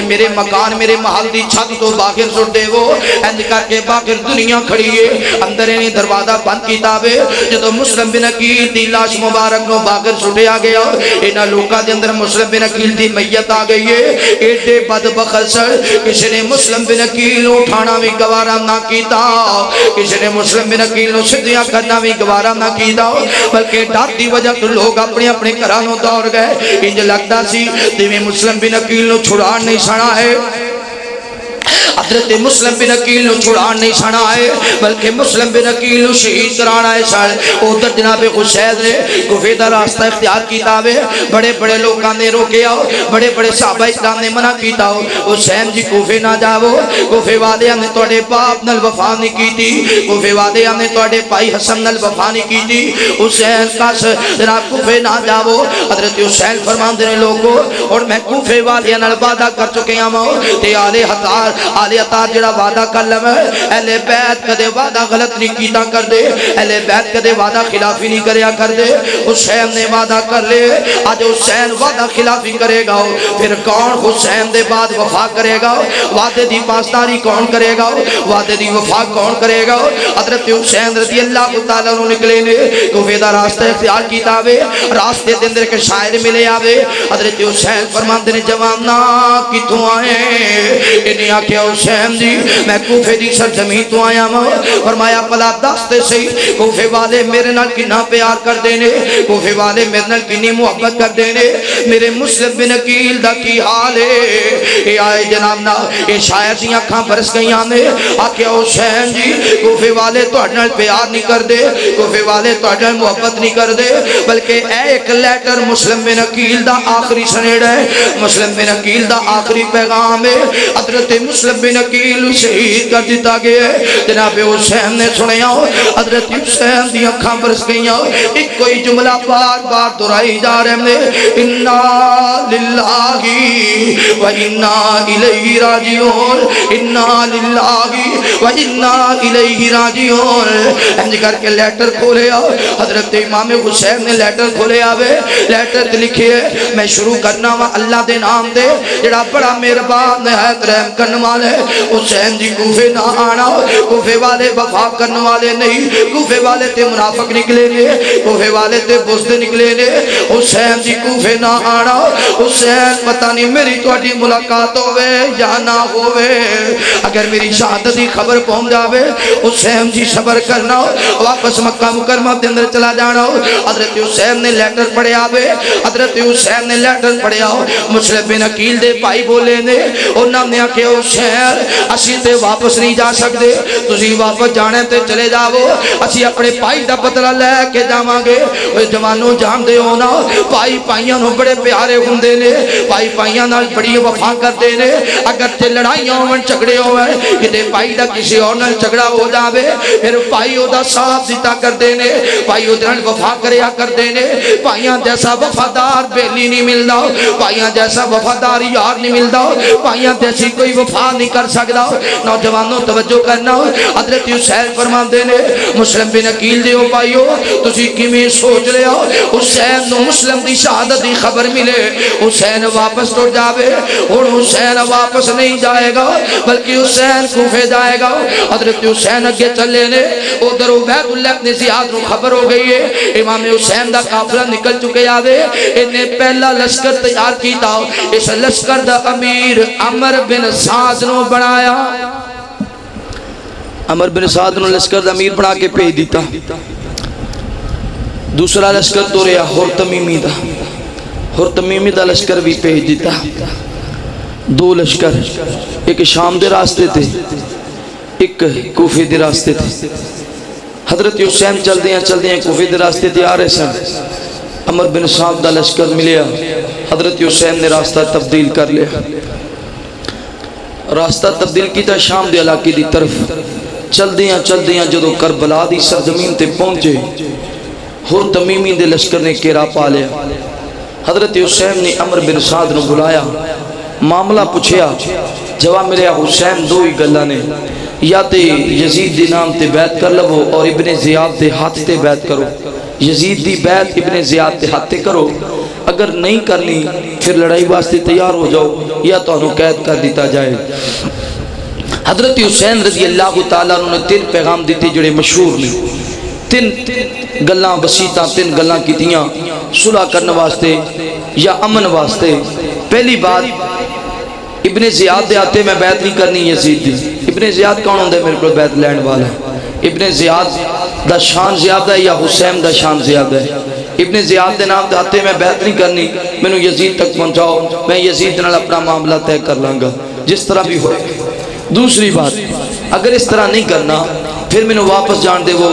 میرے مکان میرے محل دی چھت تو باہر سٹ دے وہ، انج کر کے باہر دنیا کھڑی ہے، اندر نے دروازہ بند کیتا وے، جدوں مسلم بن عقیل دی لاش مبارک نو باہر سٹیا گیا، انہاں لوکاں دے اندر مسلم بن عقیل دی میت آ گئی ہے۔ ایڈے بدبخت کسی نے مسلم بن عقیل نو اٹھانا بھی گوارا نہ کیتا، کسی نے مسلم بن عقیل نو سدھیاں کرنا بھی گوارا نہ کیتا، بلکہ ڈر دی وجہ تو لوگ اپنے اپنے گھراں نو دوڑ گئے۔ انج لگتا سی تیویں مسلم بن عقیل نو چھڑان نہیں سنا ہے، حضرت مسلم بن عقیل نو چھڑان نہیں سنا ہے، بلکہ مسلم بن عقیل نو شہید کرانا ہے سن۔ ادھر جناب حسین نے کوفے دا راستہ اختیار کیتا وے، بڑے بڑے لوگاں نے روکے آؤ، بڑے بڑے صحابہ اکرام نے منع کیتا ہو، حسین جی کوفے نہ جاؤ، کوفے والے نے تواڈے باپ نال وفا نہیں کیتی، کوفے والے نے تواڈے بھائی حسن نال وفا نہیں کیتی، حسین کس جناب کوفے نہ جاؤ۔ حضرت حسین فرماندے نے لوگوں اور میں کوفے والے نال وعدہ کر چکے ہاں تے آلے اطاعت جڑا وعدہ کر لوے اہل بیت کدے وعدہ غلط نہیں کیتا کر دے اہل بیت کدے وعدہ خلافی نہیں کریا کر دے حسین نے وعدہ کر لے آج حسین وعدہ خلافی کرے گا پھر کون حسین دے بعد وفا کرے گا وعدے دی پاسداری کون کرے گا وعدے دی وفا کون کرے گا حضرت حسین رضی اللہ تعالیٰ عنہ نکلے نے کوفے دا راستہ اختیار کیتا ہوئے راستے دے اندر کے شاعر ملے آوے حضرت حسین فرماندے نے جوانا کتوں آئے انہیں آکھیا حسین جی میں کوفے دی سرزمین تو آیا ہوں فرمایا پلا دستے سے کوفے والے میرے نال کنا پیار کر دینے کوفے والے میرے نال کنی محبت کر دینے میرے مسلم بن عقیل دا کی حال ہے اے آئے جناب نا اے شاعر دی آنکھاں برس گئی آنے آکھیا حسین جی کوفے والے تو نال پیار نہیں کر دے کوفے والے تو نال محبت نہیں کر دے بلکہ اے ایک لیٹر مسلم بن عقیل دا آخری سنیڑ ہے مسلم بن عقیل دا آخری پیغام ہے حضرت مسلم بن عقیل شہید کر دیتا گیا ہے جناب حسین نے سنیا حضرت حسین دی اکھاں برس گئیاں ایک کوئی جملہ بار بار دہرائی جا رہے ہیں انا للہ و انا الیہ راجعون انا للہ و انا الیہ راجعون انج کر کے لیٹر کھولے آؤ حضرت امام حسین نے لیٹر کھولے آوے لیٹر لکھے میں شروع کرنا وا اللہ دے نام دے جڑا بڑا مہربان نہایت رحم کرنے والے حسین جی کوفے نہ آنا کوفے والے وفا کرنے والے نہیں کوفے والے تے منافق نکلے نے کوفے والے تے بزد نکلے نے حسین جی کوفے نہ آنا حسین پتہ نہیں میری تواڈی ملاقات ہوے یا نہ ہوے اگر میری شہادت دی خبر پہنچ جاوے حسین جی صبر کرنا واپس مکہ مکرمہ دے اندر چلا جانا حضرت حسین نے لیٹر پڑھے آوے حضرت حسین نے لیٹر پڑھے آو مسلم بن عقیل دے بھائی بولے نے انہاں نے آکھے حسین اسی تے واپس نہیں جا سکتے تسی واپس جانے تے چلے جاؤ اسی اپنے بھائی دا بدلہ لے کے جاواں گے اوے جوانوں جان دے ہونا بھائی بھائیاں نوں بڑے پیارے ہوندے نے بھائی بھائیاں نال بڑی وفا کردے نے اگر تے لڑائیاں ہون جھگڑے ہوئے کتے بھائی دا کسی اور نال جھگڑا ہو جاوے پھر بھائی او دا ساتھ دیتا کردے نے بھائی او نال وفا کریا کردے نے بھائیاں جیسا وفادار بیلی نہیں ملدا بھائیاں جیسا وفادار یار نہیں ملدا بھائیاں جیسی کوئی وفا نہیں کر سکدا نوجوانوں توجہ کرنا حضرت حسین فرماندے نے مسلم بن عقیل دیو بھائیو تسی کیویں سوچ لیا حسین نو مسلم دی شہادت دی خبر ملے حسین واپس ٹر جاوے ہن حسین واپس نہیں جائے گا بلکہ حسین کوفے جائے گا حضرت حسین اگے چلے نے ادھر عبید اللہ ابن زیاد نو خبر ہو گئی ہے امام حسین دا قافلہ نکل چکے آوے انہیں پہلا لشکر تیار کیتا اس لشکر دا امیر عمر بن سعد نو بنایا عمر بن سعد نو لشکر دا امیر بنا کے بھیج دیتا دوسرا لشکر تو رہا ہرتمیمی دا لشکر بھی بھیج دیتا دو لشکر ایک شام دے راستے تھے ایک کوفے دے راستے تھے حضرت حسین چل دیاں کوفے دے راستے تھے آ رہے سن عمر بن سعد دا لشکر ملیا حضرت حسین نے راستہ تبدیل کر لیا راستہ تبدیل کیتا شام دے علاقے دی طرف چل دیاں جدو کربلا دی سرزمین تے پہنچے ہرتمیمی دے لشکر نے کیرا پا لیا حضرت حسین نے عمر بن سعد نو بلایا معاملہ پوچھیا جواب ملیا حسین دو ہی گلہ نے یا تے یزید دی نام تے بیعت کر لو اور ابن زیاد دے ہاتھ تے بیعت کرو یزید دی بیعت ابن زیاد دے ہاتھ تے کرو اگر نہیں کرنی پھر لڑائی واسطے تیار ہو جاؤ یا تو انہوں قید کر دیتا جائے حضرت حسین رضی اللہ تعالیٰ نے 3 پیغام دیتے جڑے مشہور نے 3 گلاں بسیطاں 3 گلاں کی دیاں صلح کرنے واسطے یا امن واسطے پہلی بات ابن زیاد دے آتے میں بیعت نہیں کرنی یزید دی ابن زیاد کون ہوندے میرے کو بیعت لینڈ والا ہے ابن زیاد دا شان زیادہ ہے یا حسین دا شان زیادہ ہے ابن زیاد دے نام دے آتے میں بیعت نہیں کرنی میں نے یزید تک پہنچاؤ میں یزید نال اپنا معاملہ طے کر لانگا جس طرح بھی ہوئے دوسری بات اگر اس طرح نہیں کرنا پھر میں نے واپس جان دے وہ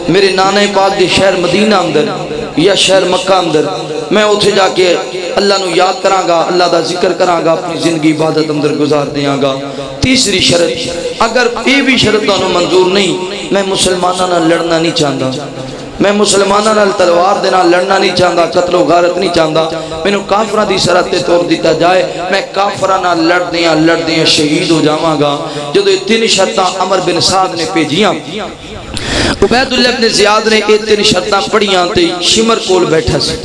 میرے نانا پاک دے شہر مدینہ اندر یا شہر مکہ اندر میں اتھے جا کے اللہ نو یاد کران گا اللہ دا ذکر کران گا اپنی زندگی عبادت اندر گزار دیاں گا تیسری شرط اگر یہ بھی شرط انہوں منظور نہیں میں مسلمانہ نہ لڑنا نہیں چاہتا میں مسلمانہ نال تلوار دینا لڑنا نہیں چاہتا، قتل و غارت نہیں چاہتا، میں نے کافرہ دی سرحد تے توڑ دیتا جائے، میں کافرہ نال لڑ دیاں شہید ہو جاواں گا۔ جدو یہ 3 شرطاں عمر بن سعد نے بھیجیاں، عبید اللہ بن زیاد نے یہ 3 شرطاں پڑھیاں تے شمر کول بیٹھا سی۔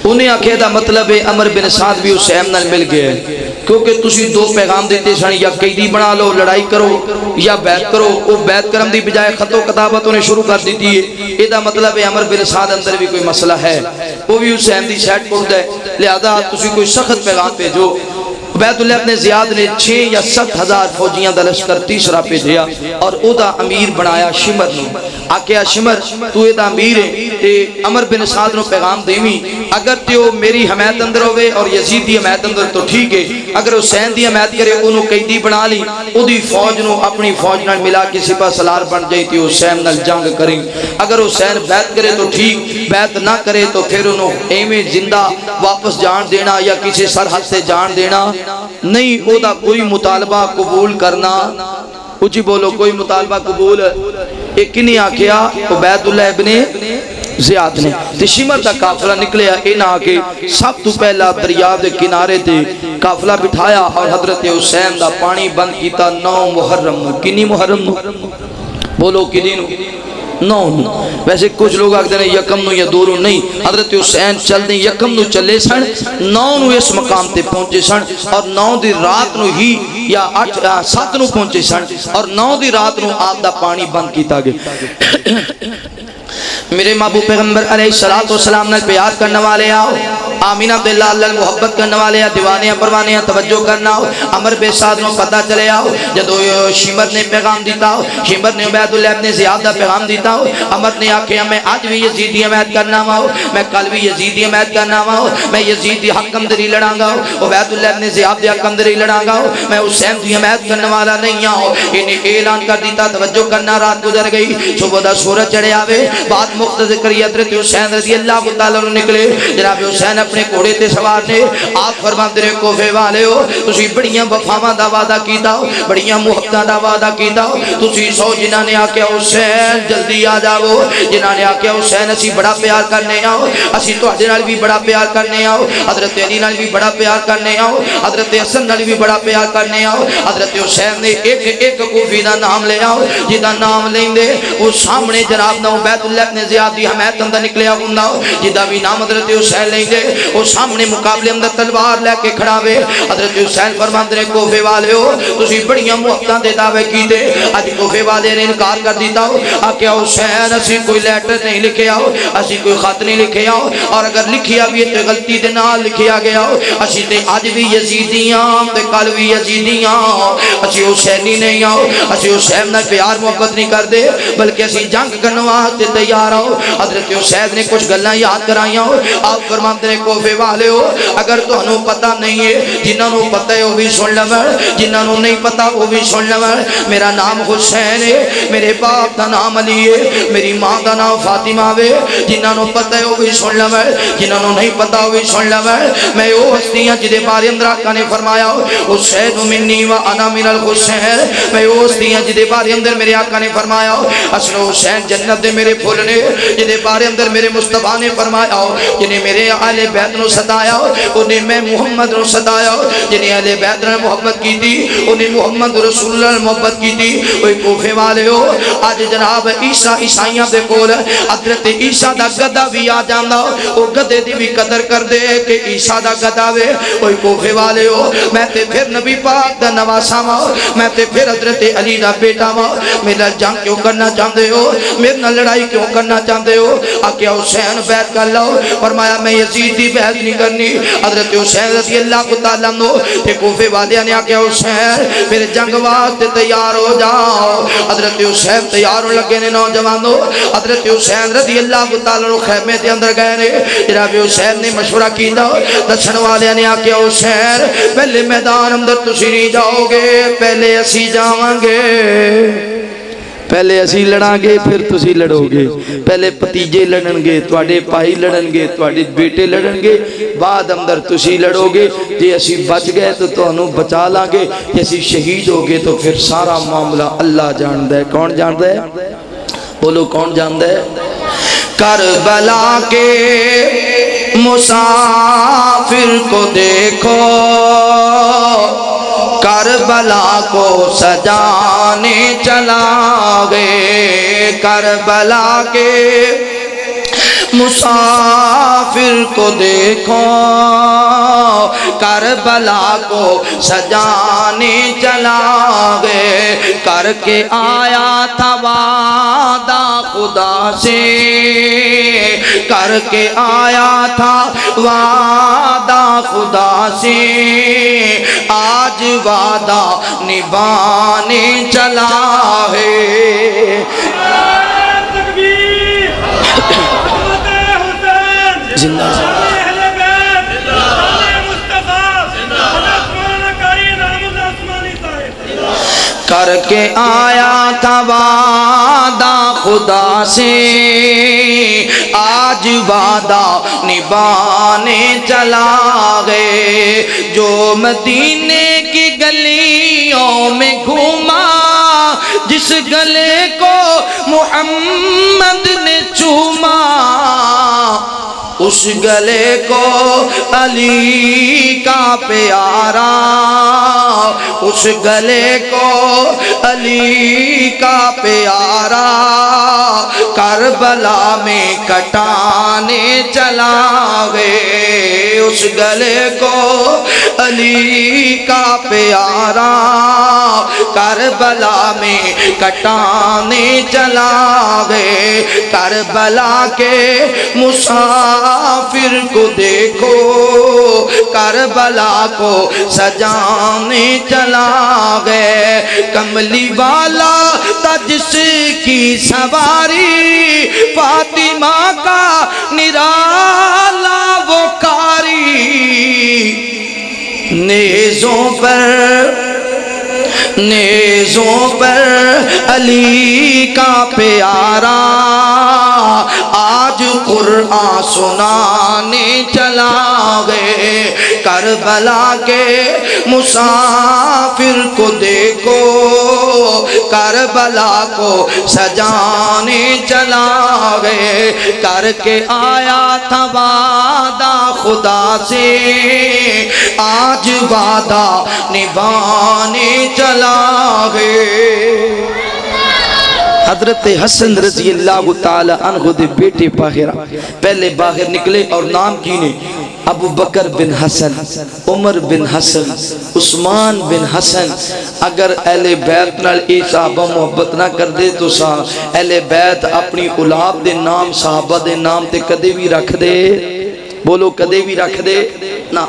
انہیں آکھے دا مطلب ہے عمر بن سعد بھی حسین نال مل گئے، کیونکہ تسی 2 پیغام دیتے سن، یا قیدی بنا لو لڑائی کرو یا بیعت کرو۔ وہ بیعت کرم دی بجائے خط و کتابت انہیں شروع کر دیتی ہے۔ یہ دا مطلب ہے عمر بن سعد اندر بھی کوئی مسئلہ ہے، وہ بھی حسین دی سیٹ پڑھ دے، لہذا تسی کوئی سخت پیغام پہ جو عبید اللہ ابن زیاد نے 6 یا 7 ہزار فوجیاں دا لشکر تیسرا پہ دیا اور او دا امیر بنایا شمر نو۔ آکیا شمر تو اے دا امیر ہے تے عمر بن سعد نو پیغام دیویں، اگر تیو میری حمایت اندر ہوئے اور یزید دی حمایت اندر تو ٹھیک ہے، اگر حسین دی حمایت کرے انہوں قیدی بنا لی، او دی فوج نو اپنی فوج نال ملا کے سپہ سالار بن جائے تے حسین نال جنگ کریں۔ اگر حسین بیعت کرے تو ٹھیک، بیعت نہ کرے تو پھر انہوں ایویں زندہ واپس جان دینا یا کسی سرحد سے جان دینا نہیں، او دا کوئی مطالبہ قبول کرنا۔ اچھی بولو، کوئی مطالبہ قبول ایک نہیں آکھیا عبید اللہ ابن زیاد نے۔ تے شمر دا قافلہ نکلیا، اینا آکے سب تو پہلا دریاب دے کنارے تے قافلہ بٹھایا اور حضرت حسین دا پانی بند کیتا 9 محرم نو۔ کنی محرم نو؟ بولو کنی نو؟ 9 نو۔ ویسے کچھ لوگ آکھ دینے یکم نو یا 2 نو نہیں، حضرت حسین چل دیں یکم نو چلے سن، 9 نو اس مقام تے پہنچے سن اور 9 دی رات نو ہی یا 7 نو پہنچے سن اور 9 دی رات نو آپ دا پانی بند کیتا گئے۔ میرے محبوب پیغمبر علیہ السلام نے پیار کرنے والے آؤ، آمین عبداللہ اللہ محبت کرنے والے آؤ، دیوانیاں پروانیاں توجہ کرنا ہو، عمر بے سعد نو پتہ چلے آؤ، جدو شمر نے پیغام دیتا ہو، شمر نے عبید اللہ ابن زیاد دا پیغام دیتا ہو، عمر نے آکھیا میں آج بھی یزیدی حمایت کرنا ہو، میں کل بھی یزیدی حمایت کرنا ہو، میں یزیدی حق اندری لڑاں گا، عبید اللہ ابن زیاد دی حق اندری لڑاں گا، میں حسین دی حمایت کرنے والا نہیں ہوں۔ انہیں اعلان کر دیتا، توجہ کرنا، رات گزر گئی، صبح دا سورج چڑھے آوے، بات مختصر کری حضرت حسین رضی اللہ تعالیٰ عنہ نکلے، جناب حسین اپنے گھوڑے تے سوار نے، آپ فرماندے نے کوفے والے ہو، تسی بڑیاں وفاواں دا وعدہ کیتا ہو، بڑیاں محبتاں دا وعدہ کیتا ہو، تسی سو جنہاں نے آکیا حسین جلدی آ جاؤ، جنہاں نے آکیا حسین اسی بڑا پیار کرنے آؤ، اسی تہاڈے نال بھی بڑا پیار کرنے آؤ، حضرت علی نال بھی بڑا پیار کرنے آؤ، حضرت حسن نال بھی بڑا پیار کرنے آؤ۔ حضرت حسین نے ایک کوفی دا نام لے آؤ، جدا نام لیندے وہ سامنے جناب نو عبید اللہ ابن زیاد دی حمایت اندر نکلیا ہوندا، جدا بھی نام حضرت حسین لیندے وہ سامنے مقابلے اندر تلوار لے کے کھڑا وے۔ حضرت حسین فرماندے نے کوفے والے ہو، تسی بڑیاں محبتاں دے دعوے کیتے، اج کوفے والے نے انکار کر دیتا ہو، آکھیا حسین اسی کوئی لیٹر نہیں لکھے آؤ، اسی کوئی خط نہیں لکھے آؤ، اور اگر لکھیا بھی تے غلطی دے نال لکھیا گیا ہو، اسی تے اج بھی یزیدیاں تے کل بھی یزیدیاں، اسی حسینی نہیں آؤ، اسی حسین نال پیار محبت نہیں کر دے بلکہ اسی جنگ کرنے واسطے تیار ہو۔ حضرت حسین نے کچھ گلاں یاد کرائیاں ہو، آپ فرماندے نے کوفے والے ہو، اگر تہانوں پتہ نہیں ہے، جنہاں نوں پتہ ہے وہ بھی سن لویں، جنہاں نوں نہیں پتہ وہ بھی سن لویں، میرا نام حسین ہے، میرے باپ دا نام علی ہے، میری ماں دا نام فاطمہ ہے، جنہاں نوں پتہ ہے وہ بھی سن لویں، جنہاں نوں نہیں پتہ وہ بھی سن لویں۔ میں وہ ہستی ہاں جدے بارے اندر آقا نے فرمایا حسین منی و انا من الحسین، میں وہ ہستی ہاں جدے بارے اندر میرے آقا نے فرمایا اصل حسین جنت دے میرے پھول نے، جدے بارے اندر میرے مصطفیٰ نے فرمایا جنہیں میرے اہل بیت نو ستایا انہیں میں محمد نو ستایا، جنہیں اہل بیت نے محبت کی تھی انہیں محمد رسول اللہ نے محبت کی تھی۔ کوئی کوفے والے ہو، آج جناب عیسیٰ عیسائیاں دے کول حضرت عیسیٰ دا گدہ بھی آ جاندہ، وہ گدے دی بھی قدر کر دے کہ عیسیٰ دا گدہ وے۔ کوئی کوفے والے ہو، میں تے پھر نبی پاک دا نواسا ماں، میں تے پھر حضرت علی دا بیٹا ماں، میرا جنگ کیوں کرنا چاہتے ہو، میرے نہ لڑائی کیوں کرنا چاہتے ہو؟ آکیا حسین بیعت کر لو، فرمایا میں یزید دی بیعت نہیں کرنی۔ حضرت حسین رضی اللہ تعالیٰ عنہ تے کوفے والے نے آکیا حسین میرے جنگ واسطے تیار ہو جاؤ۔ حضرت حسین تیار ہو لگے نے نوجوانوں، حضرت حسین رضی اللہ تعالیٰ عنہ خیمے دے اندر گئے نے، جناب حسین نے مشورہ کیتا، دسن والے نے آکیا حسین پہلے میدان اندر تسی نہیں جاؤ گے، پہلے اسی جاواں گے، پہلے اسی لڑاں گے پھر تسی لڑو گے، پہلے پتیجے لڑن گے، تواڈے پائی لڑن گے، تواڈے بیٹے لڑن گے، بعد اندر تسی لڑو گے۔ جے اسی بچ گئے تو تانوں بچا لیں گے، جے اسی شہید ہو گئے تو پھر سارا معاملہ اللہ جاندا ہے۔ کون جاندا ہے؟ بولو کون جاندا ہے؟ کربلا کے مسافر کو دیکھو، کربلا کو سجانے چلا گئے، کربلا کے مسافر کو دیکھو، کربلا کو سجانے چلا گئے، کر کے آیا تھا وعدہ خدا سے، کر کے آیا تھا وعدہ خدا سے، آج وعدہ نبھانے چلا ہے۔ زندہ کر کے آیا تھا وعدہ خدا سے، آج وعدہ نبھانے چلا گئے، جو مدینے کی گلیوں میں گھوما، جس گلے کو محمد نے چوما، اس گلے کو علی کا پیارا، اس گلے کو علی کا پیارا، کربلا میں کٹانے چلا گئے، اس گلے کو علی کا پیارا، کربلا میں کٹانے چلا گئے، کربلا کے مسافر کو دیکھو، کربلا کو سجانے چلا گئے، کملی والا تھا جس کی سواری، فاطمہ کا نرالا وہ کاری، نیزوں پر علی کا پیارا، آج قرآن سنانے چلا گئے، کربلا کے مسافر کو دیکھو، کربلا کو سجانے چلا گئے، کر کے آیا تھا وعدہ خدا سے، آج وعدہ نبھانے چلا گئے۔ حضرت حسن رضی اللہ تعالی عنہ دے بیٹے باہر پہلے باہر نکلے، اور نام کی نے ابو بکر بن حسن، عمر بن حسن، عثمان بن حسن۔ اگر اہل بیت نال اے صحابہ محبت نہ کر دے تو اہل بیت اپنی اولاد دے نام صحابہ دے نام تے کدے بھی رکھ دے، بولو کدے بھی رکھ دے نا۔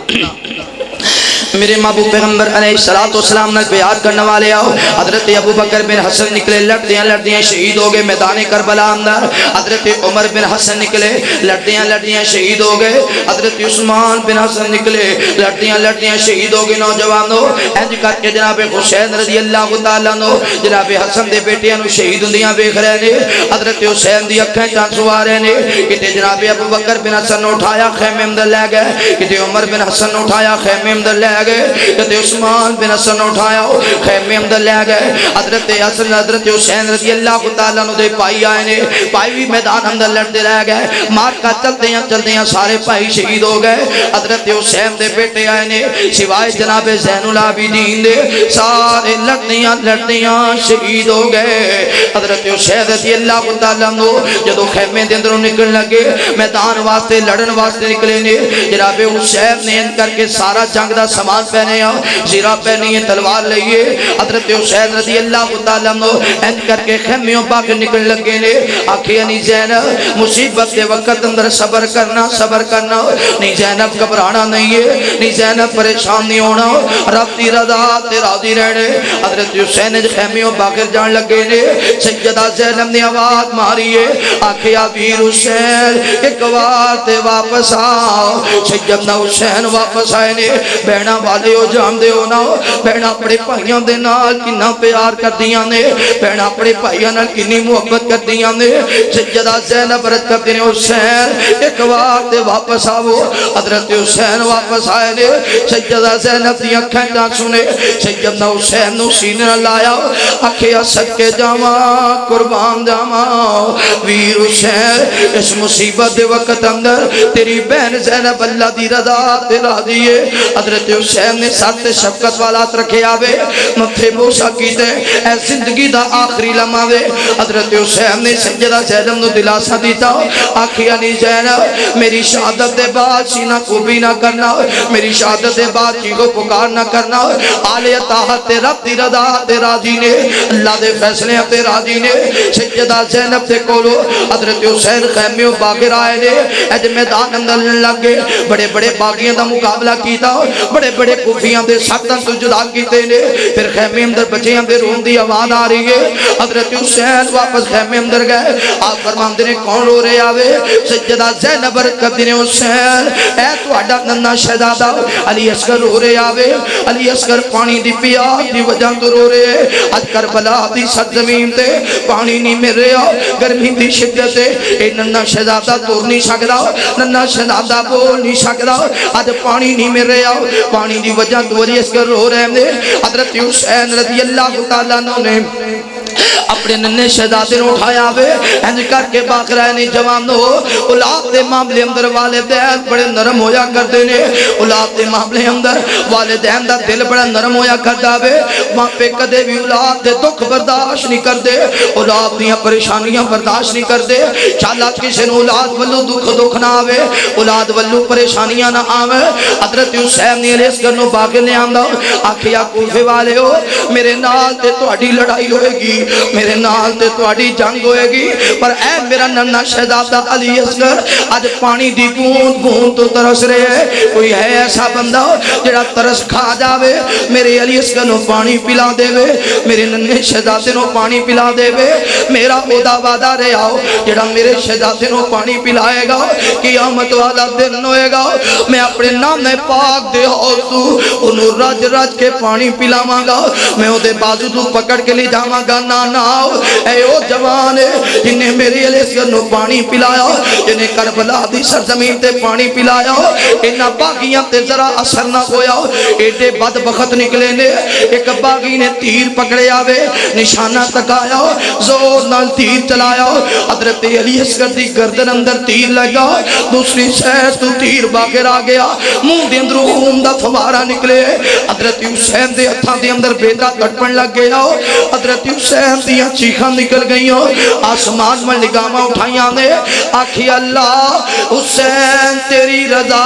میرے محبوب پیغمبر علیہ السلام نے بیعت کرنے والے آؤ، حضرت ابو بکر بن حسن نکلے، لڑدیاں شہید ہو گئے میدان کربلا اندر، حضرت عمر بن حسن نکلے، لڑدیاں شہید ہو گئے، حضرت عثمان بن حسن نکلے، لڑدیاں شہید ہو گئے۔ نوجوانوں انج کر کے جناب حسین رضی اللہ تعالیٰ عنہ جناب حسن دے بیٹیاں نو شہید ہوندیاں ویکھ رہے نے، حضرت حسین دی اکھاں چ آنسو آ رہے نے، کتے جناب ابو بکر بن حسن نو اٹھایا خیمے اندر لے گئے، کتے عمر بن حسن نو اٹھایا خیمے اندر لے گئے، کہتے عثمان بن حسن اٹھایا خیمے اندر لے گئے، حضرت حسن حضرت حسین رضی اللہ تعالیٰ عنہ دے پائی آئے نے، پائی بھی میدان اندر لڑتے رہ گئے، مارکا چلتے ہیں سارے پائی شہید ہو گئے، حضرت حسین دے بیٹے آئے نے، سوائے جناب زین العابدین دے سارے لڑتیاں شہید ہو گئے۔ حضرت حسین رضی اللہ تعالیٰ عنہ جدو خیمے دے اندروں نکل لگے، میدان واسطے لڑن واسطے نکلے نے، جناب حسین نے ان کر کے سارا جنگ دا سامان پہنے آؤ، زیرہ پہنی ہے، تلوار لئیے، حضرت حسین رضی اللہ تعالیٰ عنہ این کر کے خیمیوں باقی نکل لگے نے، آکھیں نہیں زینب مصیبت دے وقت اندر صبر کرنا نہیں زینب گھبرانا نہیں ہے، نہیں زینب پریشان نہیں ہونا، رب دی رضا تے راضی رہنے۔ حضرت حسین خیمیوں باقی جان لگے نے، سیدہ زینب نے آواز ماری ہے، آکھیں امیر حسین ایک بار تے واپس آؤ، سیدنا حسین واپس آئے نے، بہنا بہناں والے ہو جان دے ہو نا بہناں اپنے بھائیاں دے نال کنا پیار کر دیاں نے بہناں اپنے بھائیاں نال کنی محبت کر دیاں نے سیدہ زینب رد کر دینے حسین ایک وقت واپس آو حضرت حسین واپس آئے نے سیدہ زینب دیاں کھینٹاں سنے سیدنا حسین نو سینے نہ لایا اکھیا سکے جاواں قربان جاواں ویر حسین اس مصیبت دے وقت اندر تیری بہن زینب اللہ دی رضا تے راضی ہے حضرت حسین نے ساتھ شفقت والات رکھے آوے متھے بوسا کیتے اے زندگی دا آخری لمحہ وے حضرت حسین نے سیدہ زینب نو دلاسا دیتا آکھیا نہیں زینب میری شہادت دے بعد سینہ کوبی نہ کرنا میری شہادت دے بعد چیخو پکار نہ کرنا آلِ اطاعت تے رب دی رضا تے راضی نے اللہ دے فیصلے تے راضی نے سیدہ زینب تے کولو حضرت حسین خیمیوں باغر آئے نے ایج میدان اندر لگے بڑے بڑے باغیاں دا مقابلہ کیتا بڑے بڑے کوفیاں دے ساتھاں تو جدا کیتے نے پھر خیمے اندر بچیاں دے رون دی آواز آ رہی ہے حضرت حسین واپس خیمے اندر گئے آپ فرماندے نے کون رو رہے آوے سیدہ زینب عرض کرتی نے حسین اے تو اڈا ننا شہزادہ علی اصغر رو رہے آوے علی اصغر پانی دی پیاس دی وجہ تو رو رہے اج کربلا دی سرزمین تے پانی نہیں مل رہا گرمی دی شدت اے ننا شہزادہ تور نہیں سکدا ننا شہزادہ بول نہیں سکدا اج پانی نہیں مل رہا پانی دی وجہ تو علی اصغر رو رہے ہیں حضرت حسین رضی اللہ تعالیٰ نے اپنے ننے شہزادے نے اٹھایا ہوئے انج کر کے باقرائنی جوان ہو اولاد دے معاملے اندر والدین بڑے نرم ہویا کرتے نے اولاد دے معاملے اندر والدین دا دل بڑا نرم ہویا کرتا ہوئے وہاں پہ کدے بھی اولاد دے دکھ برداشت نہیں کر دے اولاد دیاں پریشانیاں برداشت نہیں کر دے چالات کسی نے اولاد ولو دکھ نہ آوے اولاد ولو پریشانیاں نہ آوے حضرت حسین نے علیہ السلام باقر نے آمدہ آکھیا کوفے والے ہو میرے نال تے توڑی لڑائی ہوئے گی میرے نال تے توڑی جنگ ہوئے گی پر اے میرا ننا شہزادہ علی اصغر آج پانی دی بوند بوند تو ترس رہے کوئی ہے ایسا بندہ جڑا ترس کھا جاوے میرے علی اصغر نو پانی پلا دے وے میرے ننے شہزادے نو پانی پلا دے وے میرا عہدہ وعدہ رہے آؤ جڑا میرے شہزادے نو پانی پلائے گا قیامت والا دن ہوئے گا میں اپنے نام پاک دے ہوتو انہوں رج رج کے پانی پلاواں گا میں او دے بازو تو پکڑ کے لے جاواں گا نانا اے او جوان جنہیں میرے علیہ السلام نو پانی پلایا جنہیں کربلا دی سرزمین تے پانی پلایا انہاں باغیاں تے ذرا اثر نہ ہویا ایڈے بدبخت نکلے نے ایک باغی نے تیر پکڑے آوے نشانہ تکایا زور نال تیر چلایا حضرت علی اصغر دی گردن اندر تیر لگا دوسری سیٹ تو تیر باغر آ گیا منہ دے اندر خون دا فوارہ نکلے حضرت حسین دے ہتھاں دے اندر بیٹا تڑپن لگ گیا حضرت حسین دیاں چیخاں نکل گئیوں آسمان میں نگاہاں اٹھائیاں نے آکھی اللہ حسین تیری رضا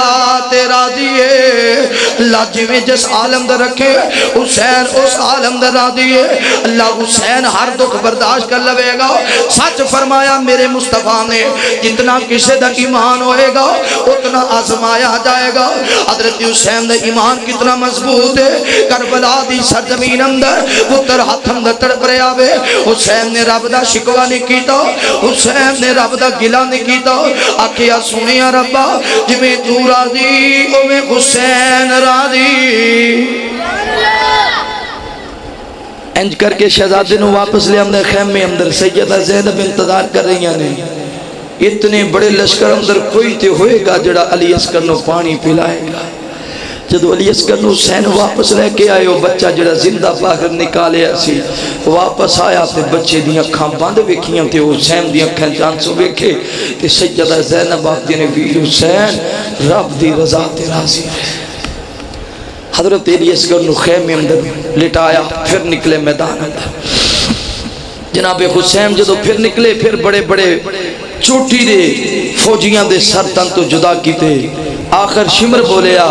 تے راضی ہے اللہ جویں جس عالم در رکھے حسین اس عالم در راضی ہے اللہ حسین ہر دکھ برداشت کر لوے گا سچ فرمایا میرے مصطفیٰ نے جتنا کسی دا ایمان ہوئے گا اتنا آزمایا جائے گا حضرت حسین دا ایمان کتنا مضبوط ہے کربلا دی سرزمین اندر پتر ہاتھ اندر تڑپ رہے آوے حسین نے رب دا شکوہ نہیں کیتا حسین نے رب دا گلہ نہیں کیتا آکھیا سنیا ربا جویں تو راضی اویں حسین راضی انج کر کے شہزادے نو واپس لے اندر خیمے اندر سیدہ زینب انتظار کر رہی ہیں اتنے بڑے لشکر اندر کوئی تے ہوئے گا جڑا علی اصغر نو پانی پلائے گا جدو علی اصغر نو حسین واپس لے کے آئے وہ بچہ جڑا زندہ باہر نکالے اسی واپس آیا تے بچے دیاں کھاں باندھ ویکھیاں تے حسین دیاں کھاں جانسو ویکھے تے سیدہ زینب آتی نے ویر حسین رب دی رضا تے راضی ہے حضرت علی اصغر نو خیمے اندر لٹایا پھر نکلے میدان اندر جناب حسین جدو پھر نکلے پھر بڑے بڑے چوٹی دے فوجیاں دے سر تن تو جدا کیتے آخر شمر بولیا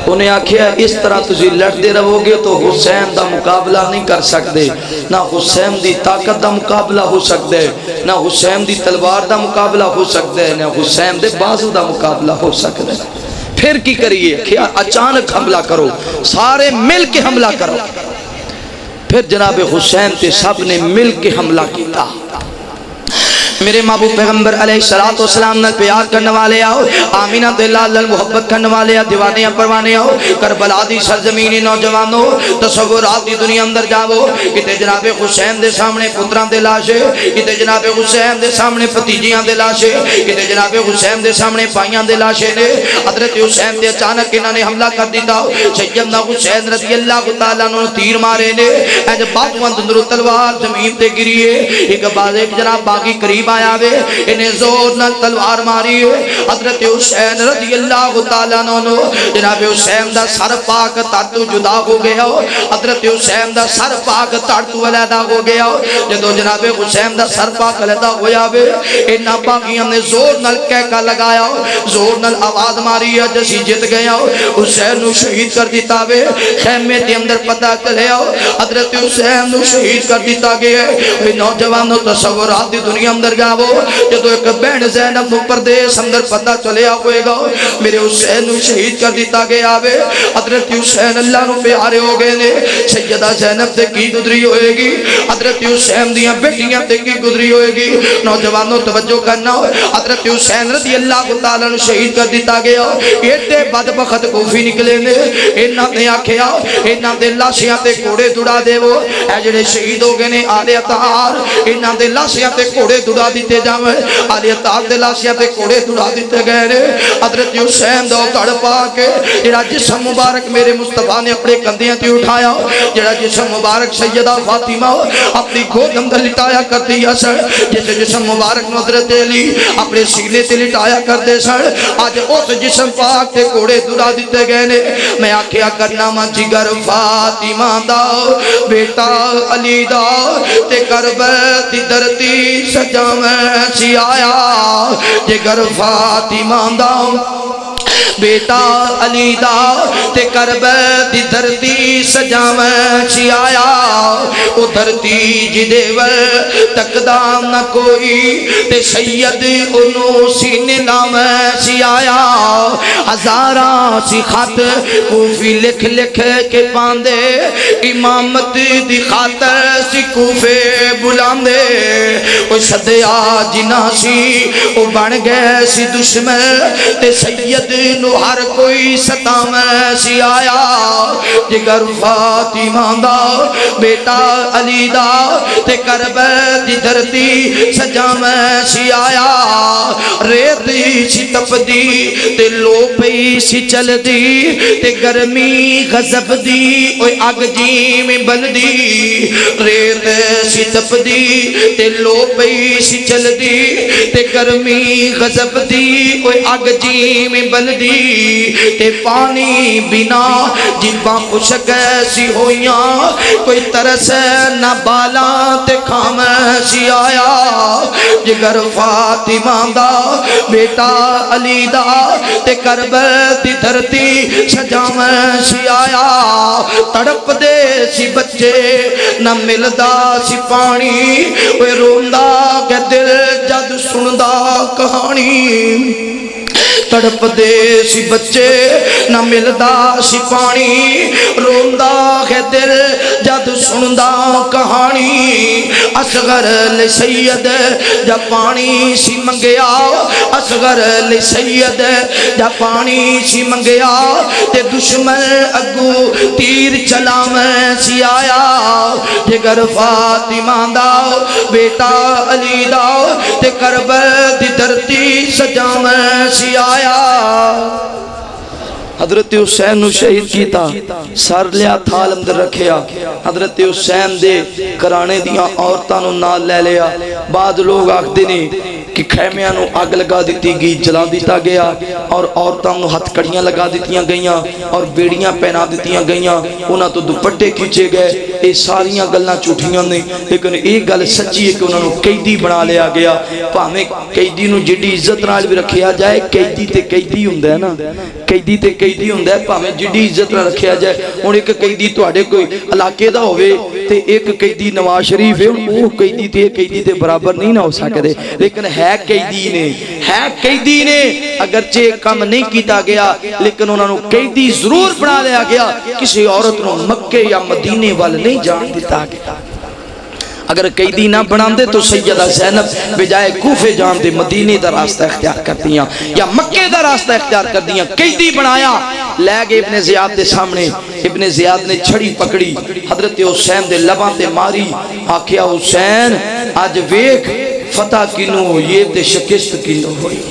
انہیں آکھیا اس طرح تجھے لڑتے رہو گے تو حسین دا مقابلہ نہیں کر سکتے نہ حسین دی طاقت دا مقابلہ ہو سکتے نہ حسین دی تلوار دا مقابلہ ہو سکتے نہ حسین دے بازو دا مقابلہ ہو سکتے پھر کی کریے کیا اچانک حملہ کرو سارے مل کے حملہ کرو پھر جناب حسین تے سب نے مل کے حملہ کیتا میرے محبوب پیغمبر علیہ السلام نے پیار کرنے والے آؤ، آمینہ دے لال محبت کرنے والے آؤ، دیوانے پروانے آؤ، کربلا دی سرزمینی نوجوانوں، تصورات دی دنیا اندر جاؤ، کتے جناب حسین دے سامنے پتران دے لاشے، کتے جناب حسین دے سامنے فتیجیاں دے لاشے، کتے جناب حسین دے سامنے پائیاں دے لاشے نے، حضرت حسین دے اچانک انہوں نے حملہ کر دیتا، سیدنا حسین رضی اللہ تعالیٰ نے تیر مارے نے، ایج باتوان دندرو تلوار زمین تے گریے، ایک باز ایک جناب باغی قریب آیا وے، انہیں زور نہ تلوار ماری ہے، حضرت حسین رضی اللہ تعالیٰ نے جناب حسین دا سر پاک تاڑتو جدا ہو گیا، حضرت حسین دا سر پاک تاڑتو علیدہ ہو گیا، جدو جناب حسین دا سر پاک علیدہ ہویا وے، انہا باغیاں نے زور نل کہکا لگایا، زور نل آواز ماری ہے جسی جت گیا، حسین نو شہید کر دیتا وے، خیمے تے اندر پتہ چلے آؤ، حضرت حسین نو شہید کر دیتا گیا، نوجوانوں تصورات دی دنیا اندر جاؤ، جدو ایک بہن زینب نو پردیس اندر پتہ چلے ہوئے گا، میرے حسین نو شہید کر دیتا گیا وے، حضرت حسین اللہ نو پیارے ہو گئے نے، سیدہ زینب تے کی گزری ہوئے گی، حضرت حسین دیاں بیٹیاں تے کی گزری ہوئے گی، نوجوانوں توجہ کرنا، حضرت حسین رضی اللہ تعالیٰ نو شہید کر دیتا گیا، ایڈے بدبخت کوفی نکلے نے، انہاں نے آکھیا انہاں دے لاشیاں تے کوڑے دڑا دے وہ، اے جڑے شہید ہو گئے نے آل اطہار، انہاں دے لاشیاں تے کوڑے دڑا دیتے جاویں، آل اطہار دے لاشیاں تے کوڑے دڑا دیتے گئے نے، حضرت حسین دو تڑ پا کے جڑا جسم مبارک میرے مصطفیٰ نے اپنے کندیاں تے اٹھایا، جڑا جسم مبارک سیدہ فاطمہ اپنی گود اندر لٹایا کرتی ہے سر، جس جسم مبارک حضرت علی اپنے سینے تے لٹایا کرتے سر، آج اس جسم پاک تے کوڑے دڑا دیتے گئے نے، میں آکھیا کرنا ماں جگر فاطمہ دا بیٹا علی دا تے کربت دی دھرتی سجاویں سی آیا، جگر فاطمہ دا بیٹا علی دا تے کربت دی دھرتی سجاویں سی آیا، او دھرتی جدے ور تقدام نہ کوئی تے سید انو سینے لاویں سی آیا، ہزاراں سی خط کوفی لکھ لکھ کے پاندے، امامت دی خاطر سی کوفے بلاندے، او صدیا جنا سی او بن گئے سی دشمن تے سید نو ہر کوئی ستاویں سی آیا، جگر فاطمہ دا بیٹا علی دا تے کربت دی دھرتی سجاویں سی آیا، ریت سی تپدی تے لو پئی سی چل دی تے گرمی غضب دی اوے اگ جی میں بلدی، ریت سی تپدی تے لو پئی سی چل دی تے گرمی غضب دی اوے اگ جی میں بلدی، تے پانی بنا جباں خشک سی ہویاں، کوئی ترس نہ بالا تے کھامیں سی آیا، جگر فاطمہ دا بیٹا علی دا تے کربت دی دھرتی سجاویں سی آیا، تڑپ دے سی بچے نہ ملدا سی پانی، وہ روندا کہ دل جد سندا کہانی، تڑپ دے سی بچے نہ ملدا سی پانی، روندا ہے دل جد سندا کہانی، اصغر لے سید جب پانی سی منگیا، اصغر لے سید جب پانی سی منگیا، تے دشمن اگو تیر چلاویں سی آیا، جگر فاطمہ دا بیٹا علی دا تے کربت دی دھرتی سجاویں سی آیا، حضرت حسین نو شہید کیتا، سر لیا تھال اندر رکھیا، حضرت حسین دے کرانے دیاں عورتاں نو نال لے لیا، بعد لوگ آکھ دینے کہ خیمیاں نو آگ لگا دیتی گئی، جلا دیتا گیا، اور عورتاں نو ہتھ کڑیاں لگا دیتیاں گئیاں اور بیڑیاں پہنا دیتیاں گئیاں، انہاں تو دوپٹے کھچے گئے، اے ساریاں گلنا چوٹھیاں نے، لیکن ایک گل سچی ہے کہ انہاں نو قیدی بنا لیا گیا، پاہمیں قیدی نو جڑی عزت نال بھی رکھیا جائے، قیدی تے قیدی ہوندہ ہے نا، قیدی تے قیدی ہوندہ ہے، پاہمیں جڑی عزت نہ رکھیا جائے، اور ایک قیدی تو آڑے کوئی علاقے دا ہوئے، تے ایک قیدی نواز شریف ہے، وہ قیدی تے برابر نہیں نہ ہو سکتے، لیکن ہے قیدی نے اگرچہ کم نہیں کیتا گیا، لیکن انہوں نے قیدی ضرور بنا لیا گیا، کسی عورت نو مکے یا مدینے وال نہیں جان دیتا گیا، اگر قیدی نہ بناندے تو سیدہ زینب بجائے کوفے جان دے مدینے دا راستہ اختیار کر دیاں یا مکے دا راستہ اختیار کر دیاں. قیدی بنایا لے گئے ابن زیاد دے سامنے. ابن زیاد نے چھڑی پکڑی حضرت حسین دے لباں تے ماری. آکھیا حسین آج ویک فتح کنو یہ تے شکست کنو ہوئی.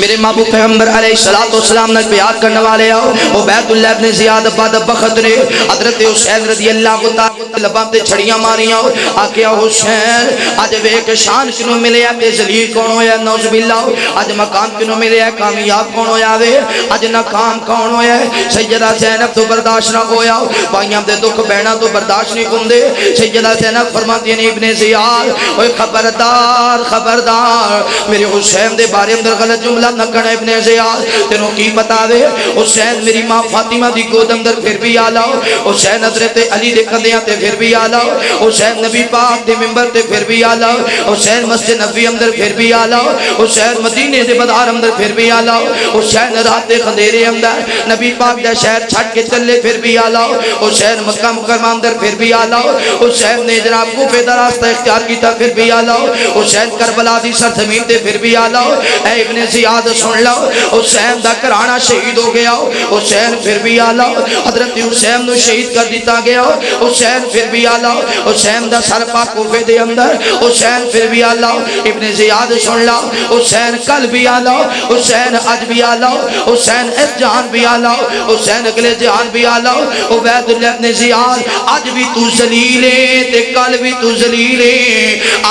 میرے محبوب پیغمبر علیہ السلام نے بیعت کرنے والے آؤ عبید اللہ ابن زیاد بعد بخت نے حضرت حسین رضی اللہ تعالی لباتے چھڑیاں ماری آؤ. آکیا حسین آج ویک شان کنو ملے ہے ذلیل کون ہویا نوز باللہ. آج مقام کنو ملے ہے کامیاب کون ہویا وے آج ناکام کون ہویا ہے. سیدہ زینب تو برداشت نہ ہویا بھائیاں دے دکھ بہنا تو برداشت نہیں کندے. سیدہ زینب فرماتی ہیں ابن زیاد اوہ خبردار خبردار میرے حسین دے بارے اندر غلط جملہ نہ کرنے. ابن زیاد تینوں کی بتا دے حسین میری ماں فاطمہ دی گود اندر پھر بھی آلاؤ. حسین حضرت علی دے کندیاں تے پھر بھی آلاؤ. حسین نبی پاک دے ممبر تے پھر بھی آلاؤ. حسین مسجد نبی اندر پھر بھی آلاؤ. حسین مدینے دے بدار اندر پھر بھی آلاؤ. حسین رات دے خندیرے اندر نبی پاک دے شہر چھٹ کے چلے پھر بھی آلاؤ. حسین مکہ مکرمہ اندر پھر بھی آلاؤ. حسین نے جناب کوفے دا راستہ اختیار کیتا پھر بھی آلاؤ. حسین کربلا دی سرزمین تے پھر بھی آلاؤ. اے ابن زیاد سن لو حسین دا کرانہ شہید ہو گیا. حسین پھر بھی آلاؤ. حضرت حسین نو شہید کر دیتا گیا. حسین پھر بھی آلاؤ. حسین دا سر پاک کوفے دے اندر. حسین پھر بھی آلاؤ. ابن زیاد سن لو حسین کل بھی آلاؤ. حسین آج بھی آلاؤ. حسین اس جہان بھی آلاؤ. حسین اگلے جہان بھی آلاؤ. عبید اللہ ابن زیاد آج بھی تو ذلیلے تے کل بھی تو ذلیلے.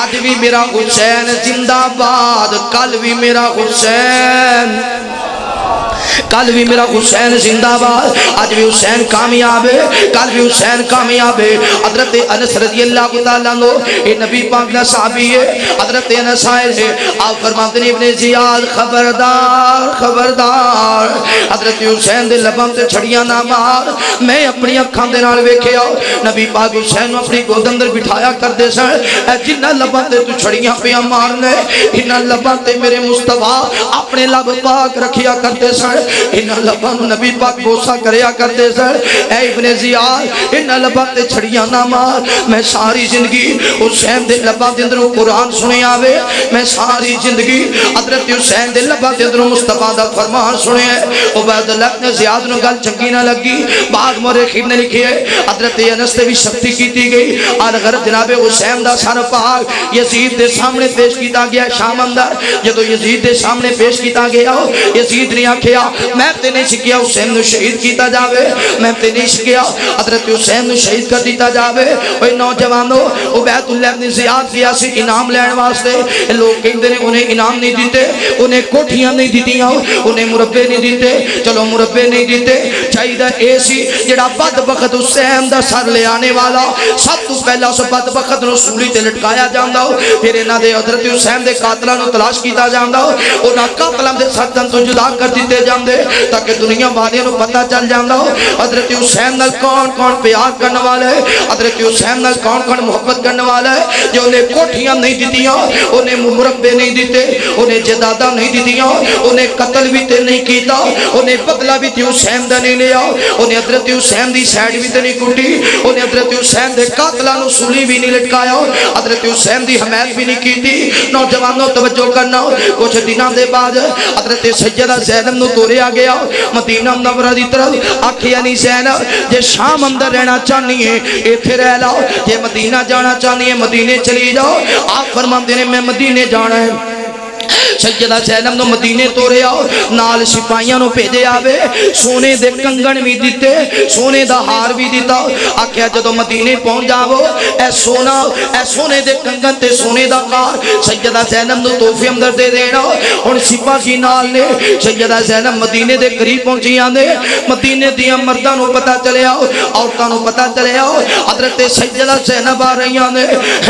آج بھی میرا حسین زندہ باد کل بھی میرا حسین کل بھی میرا حسین زندہ باد. آج بھی حسین کامیاب ہے کل بھی حسین کامیاب ہے. حضرت انس رضی اللہ تعالیٰ عنہ یہ نبی پاک کا صحابی ہے. حضرت انس آئے ہے آپ فرماتے ہیں ابن زیاد خبردار خبردار حضرت حسین دے لباں تے چھڑیاں نہ مار. میں اپنی اکھاں دے نال ویکھیا نبی پاک حسین نو اپنی گود اندر بٹھایا کردے سن. اے جنہ لباں تے تو چھڑیاں پیاں مارنے انہاں لباں تے میرے مصطفیٰ اپنے لب پاک رکھیا کردے سن. انہاں لباں نو نبی پاک بوسا کریا کرتے سن. اے ابن زیاد انہاں لباں تے چھڑیاں نہ مار. میں ساری زندگی حسین دے لباں دے اندر قرآن سنے آوے. میں ساری زندگی حضرت حسین دے لباں دے اندر مصطفیٰ دا فرمان سنے. عبید اللہ ابن زیاد نو گل چنگی نہ لگی. بعد مورخین نے لکھی ہے حضرت انس تے بھی سختی کیتی گئی. اگر جناب حسین دا سر پاک یزید دے سامنے پیش کیتا گیا شام اندر جدو یزید دے سامنے پیش کیتا گیا یزید نے آکھیا میں تے نہیں سکیا حسین نو شہید کیتا جاوے. میں تے نہیں سکیا حضرت حسین نو شہید کر دیتا جاوے. اوہ نوجوانوں عبید اللہ ابن زیاد کیا سی انعام لین واسطے لوگ کہندے نے انہیں انعام نہیں دیتے انہیں کوٹھیاں نہیں دیتیاں انہیں مربے نہیں دیتے. چلو مربے نہیں دیتے چاہیدہ اے سی جڑا بدبخت حسین دا سر لے آنے والا سب تو پہلا اس بدبخت نو سولی تے لٹکایا جاندہ ہو. پھر انہاں دے حضرت حسین دے قاتلہ نو تلاش کیتا جاندہ ہو. انہاں قاتلہ دے سردن تو جدا کر دیتے جاندے تاکہ دنیا بادیاں نو پتہ چل جاندہ ہو حضرت حسین نال کون کون پیار کرنے والا ہے. حضرت حسین نال کون کون محبت کرنے والا ہے. جو انہیں کوٹھیاں نہیں دیتیاں انہیں مربے نہیں دیتے انہیں جدادہ نہیں دیتیاں انہیں قتل بھی تے نہیں کیتا انہیں بدلہ بھی تے حسین دا نہیں لیا انہیں حضرت حسین دی سیڈ بھی تے نہیں کٹی انہیں حضرت حسین دے قاتلہ نو سولی بھی نہیں لٹکایا حضرت حسین دی حمایت بھی نہیں کیتی. نوجوانوں توجہ کرنا کچھ دنوں دے بعد حضرت سیدہ زینب نو توریا گیا مدینہ منورہ دی طرف. آکھیا نہیں زینب جے شام اندر رہنا چاہنی ہے ایتھے رہ لاؤ جے مدینہ جانا چاہنی ہے مدینے چلی جاؤ. آپ فرماندے نے میں مدینے جانا ہے. سیدہ زینب نو مدینے تورے آؤ نال سپاہیاں نو بھیجے آوے سونے دے کنگن بھی دیتے سونے دا ہار بھی دیتا. آکھیا جدو مدینے پہنچ جاؤ اے سونے دے کنگن تے سونے دا ہار سیدہ زینب نو تحفے اندر دے دینا. ہن سپاہی نال نے سیدہ زینب مدینے دے قریب پہنچی آندے مدینے دیاں مرداں نو پتہ چلے آؤ عورتاں نو پتہ چلے آؤ حضرت سیدہ زینب آ رہی آنے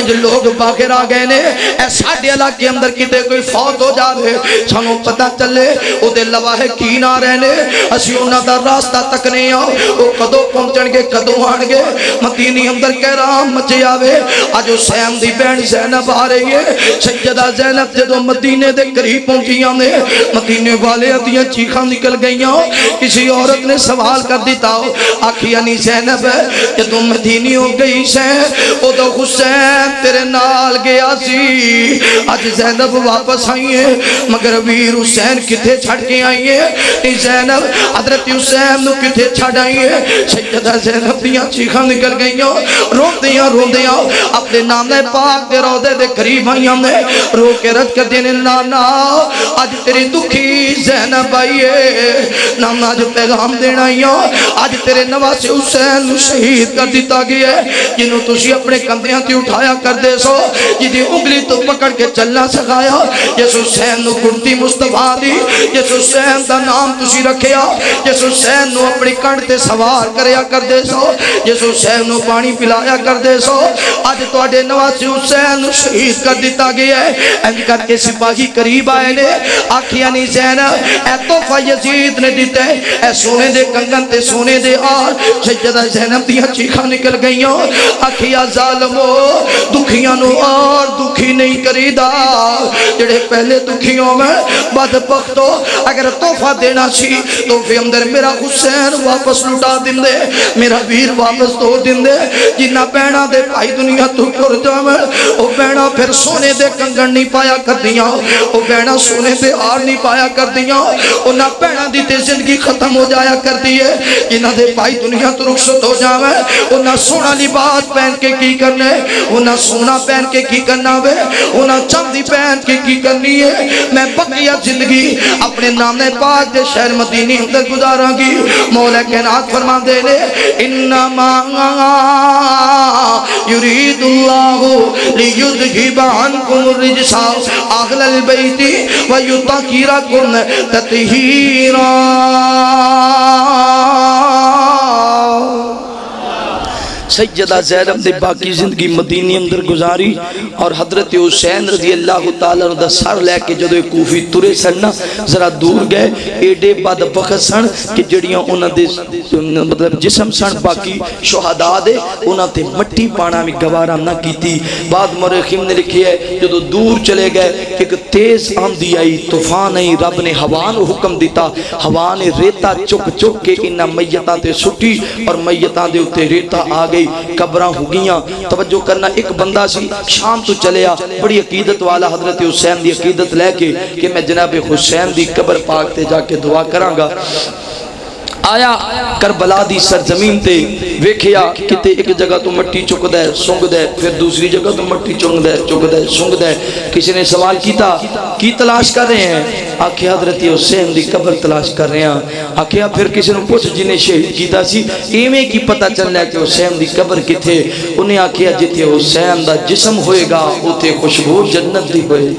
جو لوگ باہر آ گئے نے اے ساڈے علاقے اندر کتے کوئی فوت ہو جاوے سانو پتہ چلے او دے لواہے کی نہ رہنے اسی انہاں دا راستہ تکنے آؤ او کدو پہنچن گے کدو آن گے مدینی اندر کہرام مچے آوے آج حسین دی بہن زینب آ رہی ہے سیدہ زینب جدو مدینے دے قریب پہنچیاں نے مدینے والے ادیاں چیخاں نکل گئیاں کسی عورت نے سوال کر دیتا ہو آکھی انی زینب جدو مدینی ہو گئی سے او دو حسین تیرے نال گیا سی آج زینب واپس آئی ہے مگر ویر حسین کتے چھڑ کے آئی ہے نی زینب حضرت حسین نو کتے چھڑ آئی ہے سیدہ زینب دیاں چیخاں نکل گئیاں روندیاں اپنے نام پاک دے روضے دے قریب آئیاں نے رو کے رد کر دینے نانا آج تیری دکھی زینب آئیے نانا جو پیغام دینا آئیاں آج تیرے نواز حسین شہید کر دیتا گیا ہے جنہوں تُسی اپنے کندیاں تی اٹھایا کر دے سو جدی انگلی تو پکڑ کے چلنا سکھایا جس حسین نو کرتی مصطفیٰ دی جس حسین دا نام تُسی رکھیا جس حسین نو اپنی کنڈ تے سوار کریا کر دے سو جس حسین نو پانی پلایا کر دے سو آج تو آڈے نواز حسین نو شہید کر دیتا گیا ہے انج کر کے سپاہی قریب آئے نے آکھیانی زینب اے توفہ یزید نے دیتے اے سونے دے کنگن تے سونے دے آر سیدہ زینب دیا چیخا نکل گئیاں آکھیا ظالمو دکھیاں نو اور دکھی نہیں کری دا جڑے پہلے دکھیوں میں بدبختو اگر توفہ دینا سی تو پھر اندر میرا حسین واپس لٹا دن دے میرا ویر واپس دو دن دے جنہ بینہ دے پائی دنیا تو کر جامع او بینہ پھر سونے دے کنگن نہیں پایا کر دیا او بینہ سونے دے آر نہیں پایا کر دیا او نہ بینہ دیتے زندگی ختم ہو جایا کر دیئے جنہ دے پائی دنیا تو رخصت ہو جامع او نہ سونا لباس پہن کے کی کرنے او نہ سونا پہن کے کی کرنا وے او نہ چاندی پہن کے کی کرنی ہے میں بقیہ زندگی اپنے نام پاک دے شہر مدینی اندر گزاراں گی مولا کائنات فرما دے لے انما یرید اللہ لیذہب عنکم الرجس اہل البیت ویطہرکم تطہیرا سیدہ زینب نے باقی زندگی مدینی اندر گزاری اور حضرت حسین رضی اللہ تعالیٰ دا سر لے کے جدو کوفی تورے سننا ذرا دور گئے ایڈے بعد بخت سن کہ جڑیاں انہاں دے مطلب جسم سن باقی شہداء دے انہاں تے مٹی پانا میں گوارا نہ کیتی بعد مرخیم نے لکھی ہے جدو دور چلے گئے ایک تیز آمدی آئی طوفان آئی رب نے ہوا نو حکم دیتا ہوا نے ریتا چک چک کے انہاں میتاں تے سٹی اور میتاں دے اتے ریتا آگئے قبراں ہو گیاں توجہ کرنا ایک بندہ سی شام تو چلے آ بڑی عقیدت والا حضرت حسین دی عقیدت لے کے کہ میں جناب حسین دی قبر پاک تے جا کے دعا کراں گا آیا کربلا دی سرزمین تے ویکھیا کتے ایک جگہ تو مٹی چک دے سنگ دے پھر دوسری جگہ تو مٹی چک دے سنگ دے کسی نے سوال کیتا کی تلاش کر رہے ہیں آکھیا حضرت حسین دی قبر تلاش کر رہے ہیں آکھیا پھر کسی نے پوچھ جنہیں شہید کیتا سی ایمیں کی پتہ چلنا ہے کہ حسین دی قبر کتے انہیں آکھیا جتے حسین دا جسم ہوئے گا اوتے خوشبو جنت دی ہوئے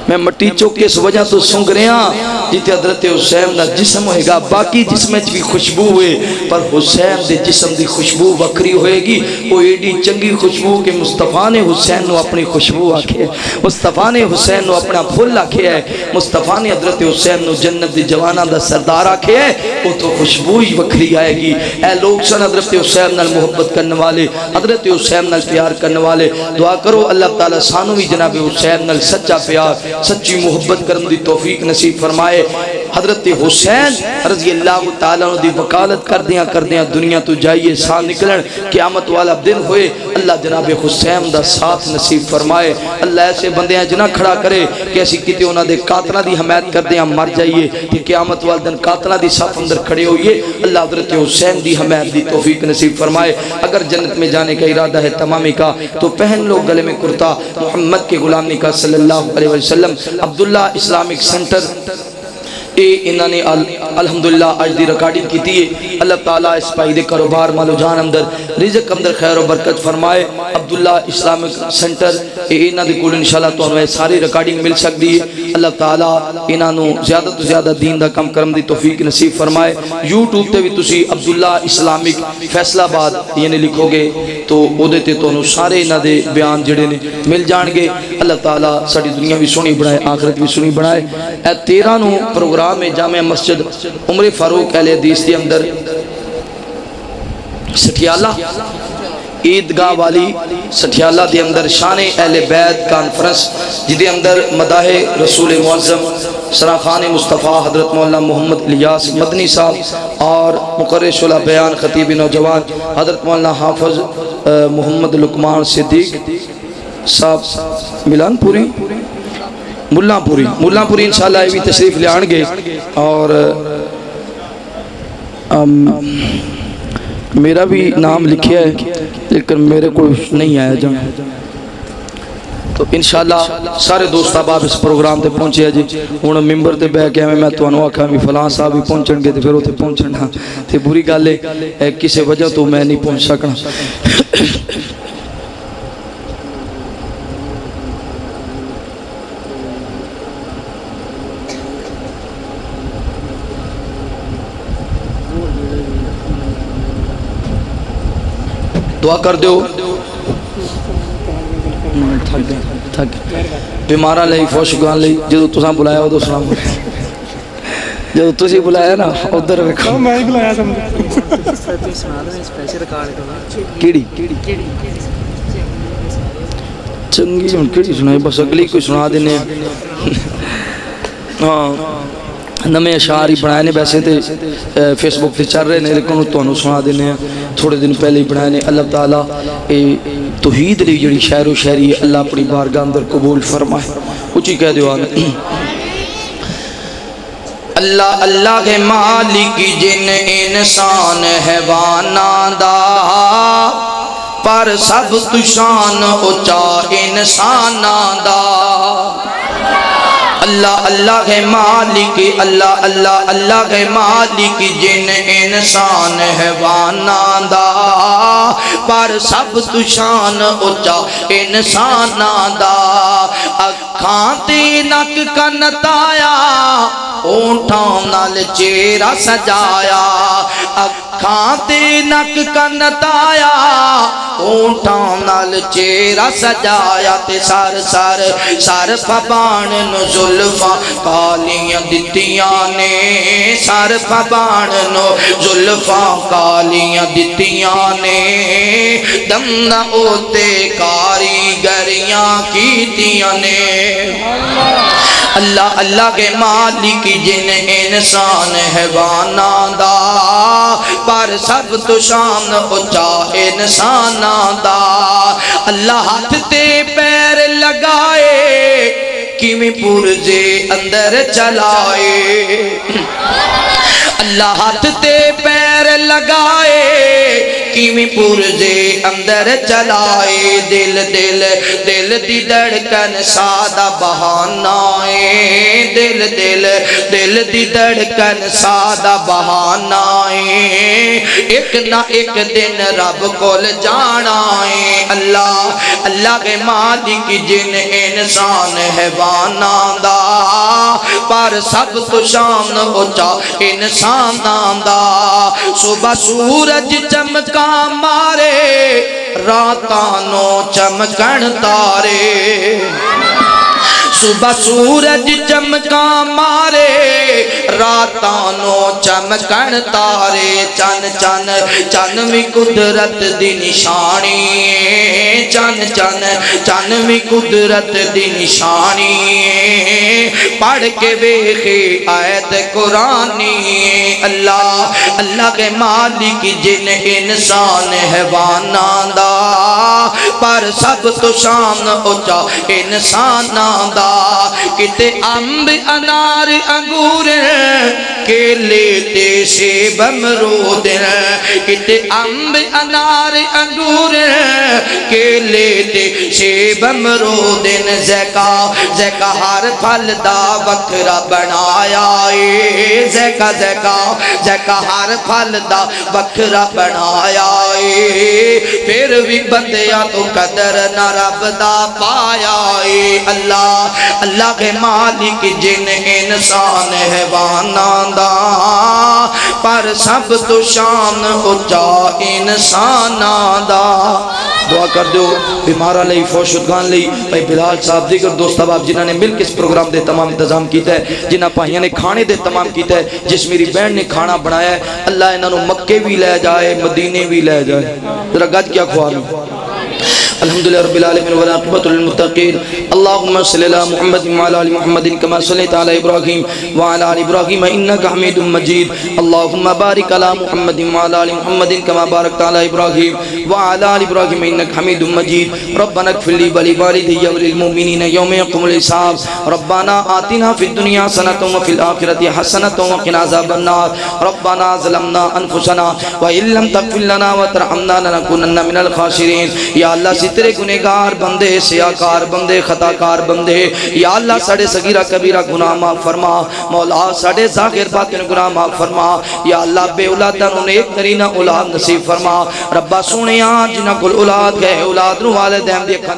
میں مٹی چوک کے اس وجہ تو سنگ رہے ہیں جیتے حضرت حسین دا جسم ہوئے گا باقی جسم بھی خوشبو ہوئے پر حسین دے جسم دی خوشبو وکری ہوئے گی وہ ایڈی چنگی خوشبو کہ مصطفیٰ نے حسین نو اپنی خوشبو آکھے مصطفیٰ نے حسین نو اپنا پھول آکھے ہے مصطفیٰ نے حضرت حسین نو جنت دی جوانہ دا سردار آکھے ہے وہ تو خوشبو ہی وکری آئے گی اے لوگ سن حضرت حسین نال محبت کرنے والے حضرت حسین نال پیار کرنے والے دعا کرو اللہ تعالیٰ سانو بھی جناب حسین نال سچا پیار سچی محبت کرن دی توفیق نصیب فرمائے حضرت حسین رضی اللہ تعالیٰ دی وکالت کر دیاں دنیا تو جائیے سا نکلن قیامت والا دن ہوئے اللہ جناب حسین دا ساتھ نصیب فرمائے اللہ ایسے بندیاں جنہ کھڑا کرے کہ ایسی کتے انہاں دے قاتلہ دی حمایت کر دیاں مر جائیے کہ قیامت والا دن قاتلہ دی صف اندر کھڑے ہوئیے اللہ حضرت حسین دی حمایت دی توفیق نصیب فرمائے اگر جنت میں جانے کا ارادہ ہے تمامی کا تو پہن لو گلے میں کرتا محمد کے غلامی کا صلی اللہ علیہ وسلم عبداللہ اسلامک سنٹر انہوں نے الحمدللہ اج دی ریکارڈنگ کیتی ہے. اللہ تعالیٰ اس پائی دے کاروبار مالو جان اندر رزق اندر خیر و برکت فرمائے. عبداللہ اسلامک سینٹر انہوں نے کول انشاءاللہ تو ہمیں ساری ریکارڈنگ مل سکتی ہے. اللہ تعالیٰ انہوں نے زیادہ تو زیادہ دین دا کم کرم دی توفیق نصیب فرمائے. یوٹیوب تے بھی تسی عبداللہ اسلامک فیصلہ آباد یعنی لکھو گے تو او دے تے تو سارے انہوں دے بیان جڑے نے مل جان گے. اللہ تعالیٰ ساری دنیا بھی سونی بنائے آخرت بھی سونی بنائے. 13 نو پروگرام میں جامع مسجد عمر فاروق اہل حدیث کے اندر سٹھیالہ عیدگاہ والی سٹھیالہ دے اندر شان اہل بیت کانفرنس جدے اندر مداح رسول معظم سراخان مصطفیٰ حضرت مولانا محمد الیاس مدنی صاحب اور مقرر شعلہ بیان خطیب نوجوان حضرت مولانا حافظ محمد لقمان صدیق صاحب ملان پوری ملان پوری انشاءاللہ یہ بھی تشریف لے آن گے. اور میرا بھی نام لکھیا ہے لیکن میرے کو نہیں آیا جان. تو انشاءاللہ سارے دوست احباب اس پروگرام تے پہنچے جی. ہن ممبر تے بیٹھ کے میں تانوں آکھاں بھی فلاں صاحب بھی پہنچن گے تے پھر اوتھے پہنچنا تے بری گل ہے کسی وجہ تو میں نہیں پہنچ سکنا. دعا کر دیو بیمارہ لئی فوشگان لئی جدو تساں بلایا ہو تو سلام جدو تسی بلایا نا ادھر رکھو میں ہی بلایا کیڑی چنگی جن کیڑی سنائی بس اگلی کوئی سنا دینے ہاں نمیں اشعاری بنائے نے ویسے تے فیس بک تے چل رہے نے لیکن تو انہوں سنا دینے ہیں تھوڑے دن پہلے ہی بنائے نے. اللہ تعالیٰ توحید لی جڑی شعر و شعری ہے اللہ اپنی بارگاہ اندر قبول فرمائے. اچھی کہہ دیو آنے اللہ اللہ کے مالک جن انسان حیواناں دا پر سب تو شان اچا انساناں دا. اللہ اللہ ہے مالک اللہ اللہ اللہ ہے مالک جن انسان حیواناں دا پر سب تو شان اچا انساناں دا. اکھاں تے نک کن تایا اونٹھاں نال چہرہ سجایا. اکھاں تے نک کن تایا اونٹھاں نال چہرہ سجایا تے سر سر سر فبان نو زلفاں کالیاں دتیاں نے سر فبان نو زلفاں کالیاں دتیاں نے دم نہ اوتے کاریگریاں کیتیاں نے. اللہ اللہ کے مالک جن انسان حیواناں دا پر سب تو شان اچا انساناں دا. اللہ ہاتھ تے پیر لگائے کیویں پرزے اندر چلائے. اللہ ہاتھ تے پیر لگائے کیویں پرزے اندر چلائے. دل دل دل دی دھڑکن سادہ بہانہ ہے دل دل دل دی دھڑکن سادہ بہانہ ہے. ایک نہ ایک دن رب کول جانا ہے. اللہ اللہ کے مالک جن انسان حیواناں دا پر سب تو شان اچا انساناں دا. صبح سورج چمکا مارے راتانو چمکن تارے. صبح سورج چمکا مارے راتانو چمکن تارے. چن چن چن بھی قدرت دی نشانی چن چن چن بھی قدرت دی نشانی. پڑھ کے ویکھے آیت قرآنی. اللہ اللہ کے مالک جن انسان حیواناں دا پر سب تو شان اچا انساناں دا. کتے امب انار انگور کیلے تے سیب امرود کتے امب انار انگور کیلے تے سیب امرود زیکا ہر پھل دا وکھرا بنایا اے زیکا ہر پھل دا وکھرا بنایا اے پھر بھی بندیاں تو قدر نہ رب دا پایا اے اللہ کے مالک جن انسان حیواناں دا پر سب تو شان اچا انساناں دا دعا کر دو بیمارہ لئی فوشدگان لئی بھائی بلال صاحب دیگر دوست احباب جنہاں نے مل کے اس پروگرام دے تمام انتظام کیتا ہے جنہاں پاہیاں نے کھانے دے تمام کیتا ہے جس میری بہن نے کھانا بنایا ہے اللہ انہوں مکے بھی لے جائے مدینے بھی لے جائے ذرا گج کیا کھوا لوں الحمدللہ رب العالمین والعاقبۃ للمتقین اللهم صل علی محمد وعلى ال محمد كما صليت على ابراہیم وعلى ال ابراہیم انك حمید مجید اللهم بارک علی محمد وعلى ال محمد كما باركت على ابراہیم وعلى ال ابراہیم انك حمید مجید ربنا اغفر لي ولوالدي وللمؤمنين يوم يقوم الحساب ربنا آتنا في الدنيا حسنة وفي الآخرة حسنة وقنا عذاب النار ربنا ظلمنا انفسنا وان لم تغفر لنا وترحمنا لنكونن من الخاسرین یا اللہ تیرے گنہگار بندے سیاکار بندے خطاکار بندے یا اللہ ساڑے صغیرہ کبیرہ گناہ معاف فرما مولا ساڑے ظاہر باطن گناہ معاف فرما یا اللہ بے اولادہ انہیں ایک نرینہ اولاد نصیب فرما ربا سونے آج جنہ کل اولاد گئے اولاد رو والدین دیکھا